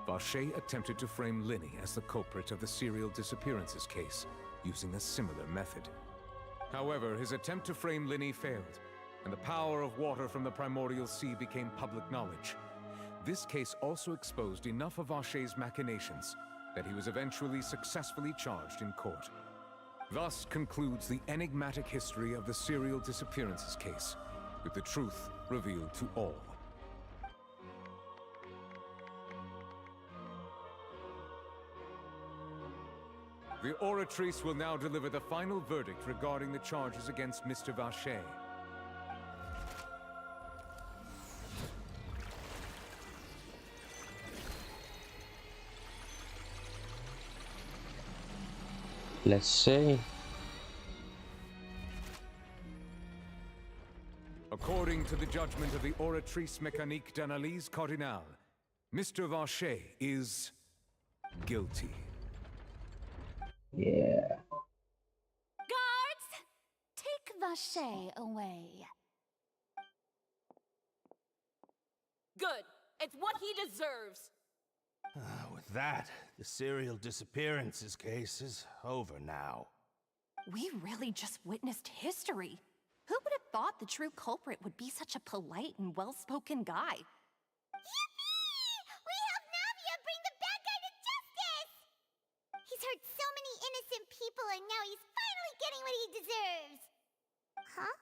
Vache attempted to frame Linny as the culprit of the serial disappearances case, using a similar method. However, his attempt to frame Linny failed, and the power of water from the primordial sea became public knowledge. This case also exposed enough of Vache's machinations that he was eventually successfully charged in court. Thus concludes the enigmatic history of the serial disappearances case, with the truth revealed to all. The Oratrice will now deliver the final verdict regarding the charges against Mr. Vache. Let's see. According to the judgment of the Oratrice Mécanique d'Analyse Cardinale, Mr. Vache is guilty. Yeah. Guards! Take Vache away. Good. It's what he deserves. With that, the serial disappearances case is over now. We really just witnessed history. Who would have thought the true culprit would be such a polite and well-spoken guy? Yippee! We helped Navia bring the bad guy to justice! He's hurt so many innocent people and now he's finally getting what he deserves. Huh?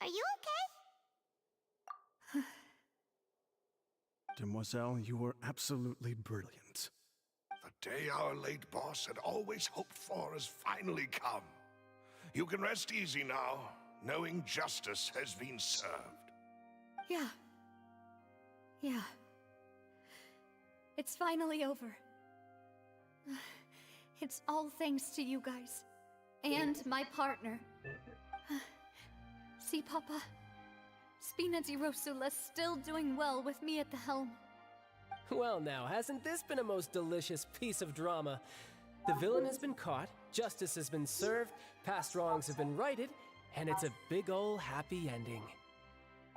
Are you okay? Demoiselle, you were absolutely brilliant. The day our late boss had always hoped for has finally come. You can rest easy now, knowing justice has been served. Yeah. Yeah. It's finally over. It's all thanks to you guys. And my partner. See, Papa? Spina di Rosula's still doing well with me at the helm. Well now, hasn't this been a most delicious piece of drama? The villain has been caught, justice has been served, past wrongs have been righted, and it's a big ol' happy ending.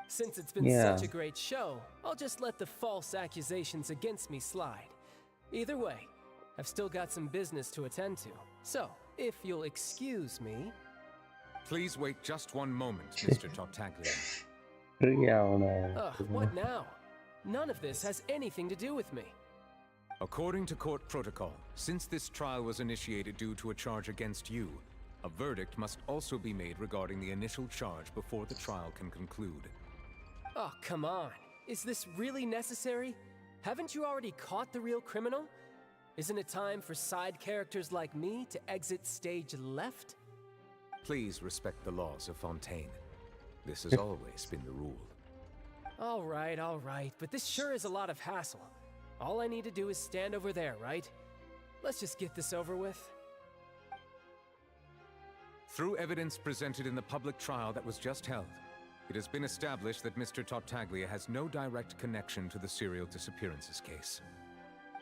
Since it's been such a great show, I'll just let the false accusations against me slide. Either way, I've still got some business to attend to. So, if you'll excuse me... Please wait just one moment, Mr. Tartaglia. What now? None of this has anything to do with me. According to court protocol, since this trial was initiated due to a charge against you, a verdict must also be made regarding the initial charge before the trial can conclude. Oh, come on. Is this really necessary? Haven't you already caught the real criminal? Isn't it time for side characters like me to exit stage left? Please respect the laws of Fontaine. This has always been the rule. All right, but this sure is a lot of hassle. All I need to do is stand over there, right? Let's just get this over with. Through evidence presented in the public trial that was just held, it has been established that Mr. Tartaglia has no direct connection to the serial disappearances case.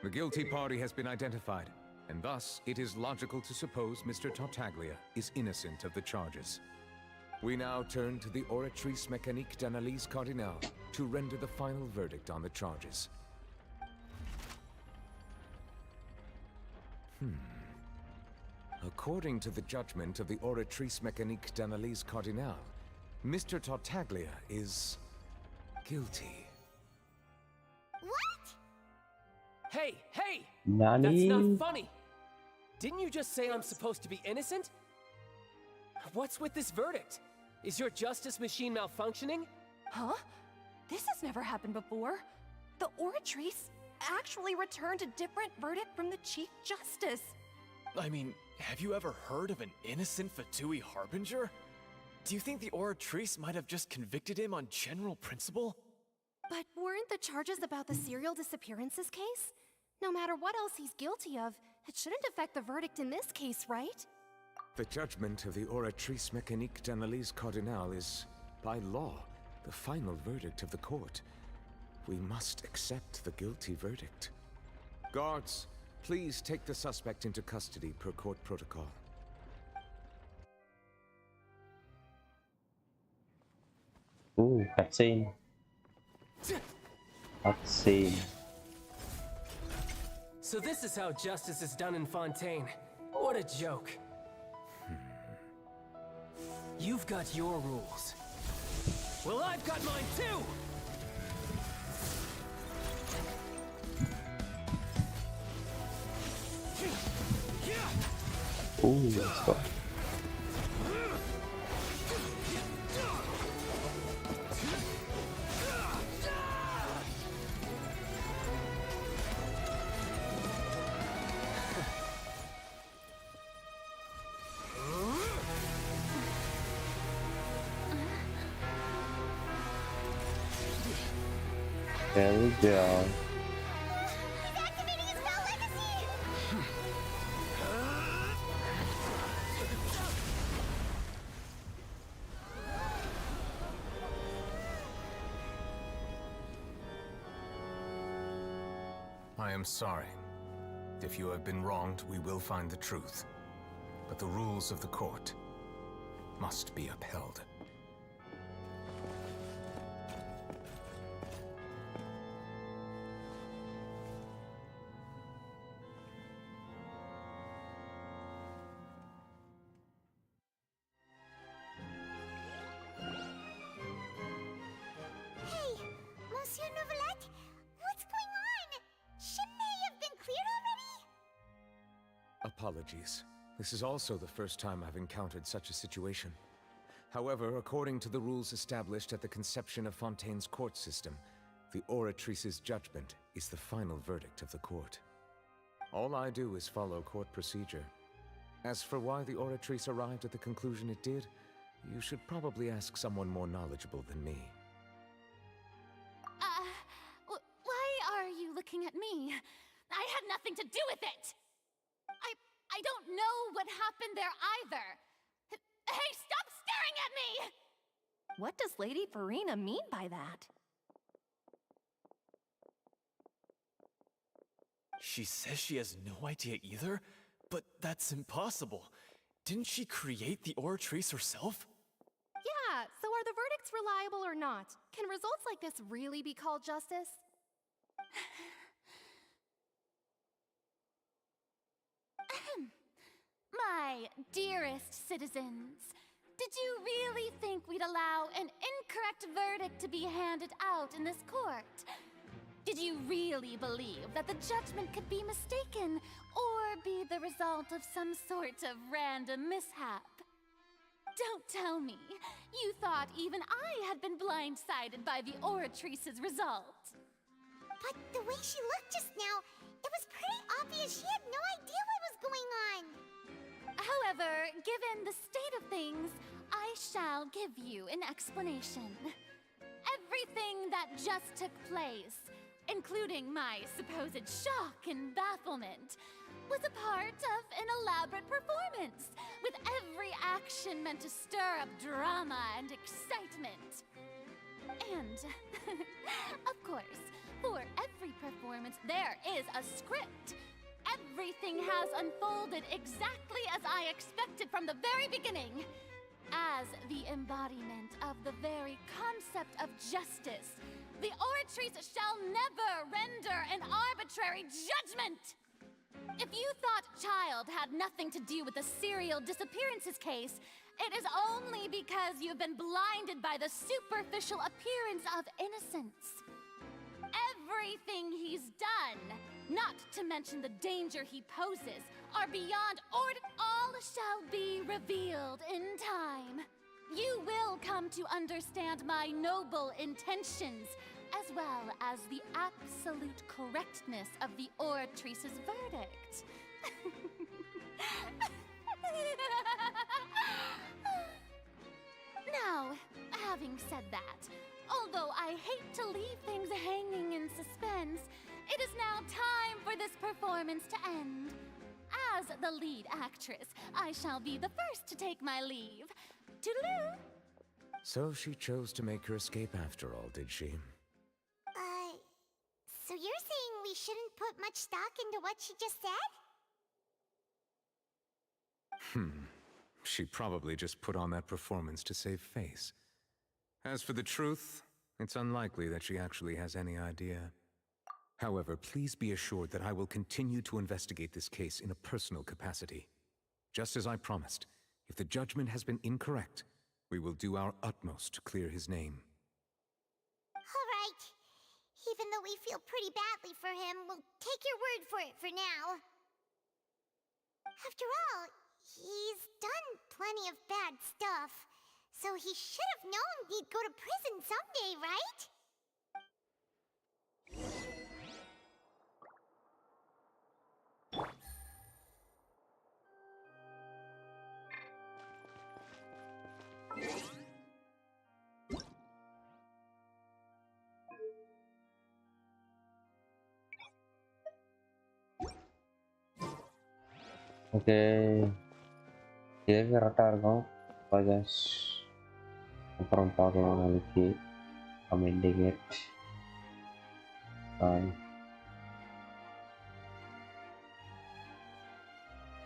The guilty party has been identified, and thus it is logical to suppose Mr. Tartaglia is innocent of the charges. We now turn to the Oratrice Mécanique d'Analyse Cardinale to render the final verdict on the charges. According to the judgment of the Oratrice Mécanique d'Analyse Cardinale, Mr. Tartaglia is guilty. What? Hey! Nani? That's not funny! Didn't you just say I'm supposed to be innocent? What's with this verdict? Is your justice machine malfunctioning? Huh? This has never happened before. The Oratrice actually returned a different verdict from the Chief Justice. I mean, have you ever heard of an innocent Fatui Harbinger? Do you think the Oratrice might have just convicted him on general principle? But weren't the charges about the serial disappearances case? No matter what else he's guilty of, it shouldn't affect the verdict in this case, right? The judgment of the Oratrice Mécanique d'Analyse Cardinal is, by law, the final verdict of the court. We must accept the guilty verdict. Guards, please take the suspect into custody per court protocol. Ooh, cutscene. Cutscene. So this is how justice is done in Fontaine. What a joke. You've got your rules. Well, I've got mine too! Ooh, let's go. There we go. I am sorry. If you have been wronged, we will find the truth. But the rules of the court must be upheld. Hey, Monsieur Novelette, what's going on? Shouldn't they have been cleared already? Apologies. This is also the first time I've encountered such a situation. However, according to the rules established at the conception of Fontaine's court system, the Oratrice's judgment is the final verdict of the court. All I do is follow court procedure. As for why the Oratrice arrived at the conclusion it did, you should probably ask someone more knowledgeable than me. Why are you looking at me? I had nothing to do with it! I don't know what happened there either! Hey, stop staring at me! What does Lady Farina mean by that? She says she has no idea either? But that's impossible. Didn't she create the Oratrice herself? Yeah, so are the verdicts reliable or not? Can results like this really be called justice? My dearest citizens, did you really think we'd allow an incorrect verdict to be handed out in this court? Did you really believe that the judgment could be mistaken or be the result of some sort of random mishap? Don't tell me you thought even I had been blindsided by the Oratrice's result. But the way she looked just now, it was pretty obvious she had no idea what was going on. However, given the state of things, I shall give you an explanation. Everything that just took place, including my supposed shock and bafflement, was a part of an elaborate performance, with every action meant to stir up drama and excitement. And, of course, for every performance, there is a script. Everything has unfolded exactly as I expected from the very beginning. As the embodiment of the very concept of justice, the Oratrice shall never render an arbitrary judgment! If you thought Child had nothing to do with the serial disappearances case, it is only because you've been blinded by the superficial appearance of innocence. Everything he's done, not to mention the danger he poses, are beyond order. All shall be revealed in time. You will come to understand my noble intentions, as well as the absolute correctness of the Oratrice's verdict. Now, having said that, although I hate to leave things hanging in suspense, It is now time for this performance to end. As the lead actress, I shall be the first to take my leave. Toodaloo! So she chose to make her escape after all, did she? So you're saying we shouldn't put much stock into what she just said? She probably just put on that performance to save face. As for the truth, it's unlikely that she actually has any idea. However, please be assured that I will continue to investigate this case in a personal capacity. Just as I promised, if the judgment has been incorrect, we will do our utmost to clear his name. All right. Even though we feel pretty badly for him, we'll take your word for it for now. After all, he's done plenty of bad stuff, so he should have known he'd go to prison someday, right? Okay. இதே கரெக்டாக இருக்கும் பஜாஸ் அப்புறம் பார்க்கலாம் நாளைக்கு. I'm ending it. Bye.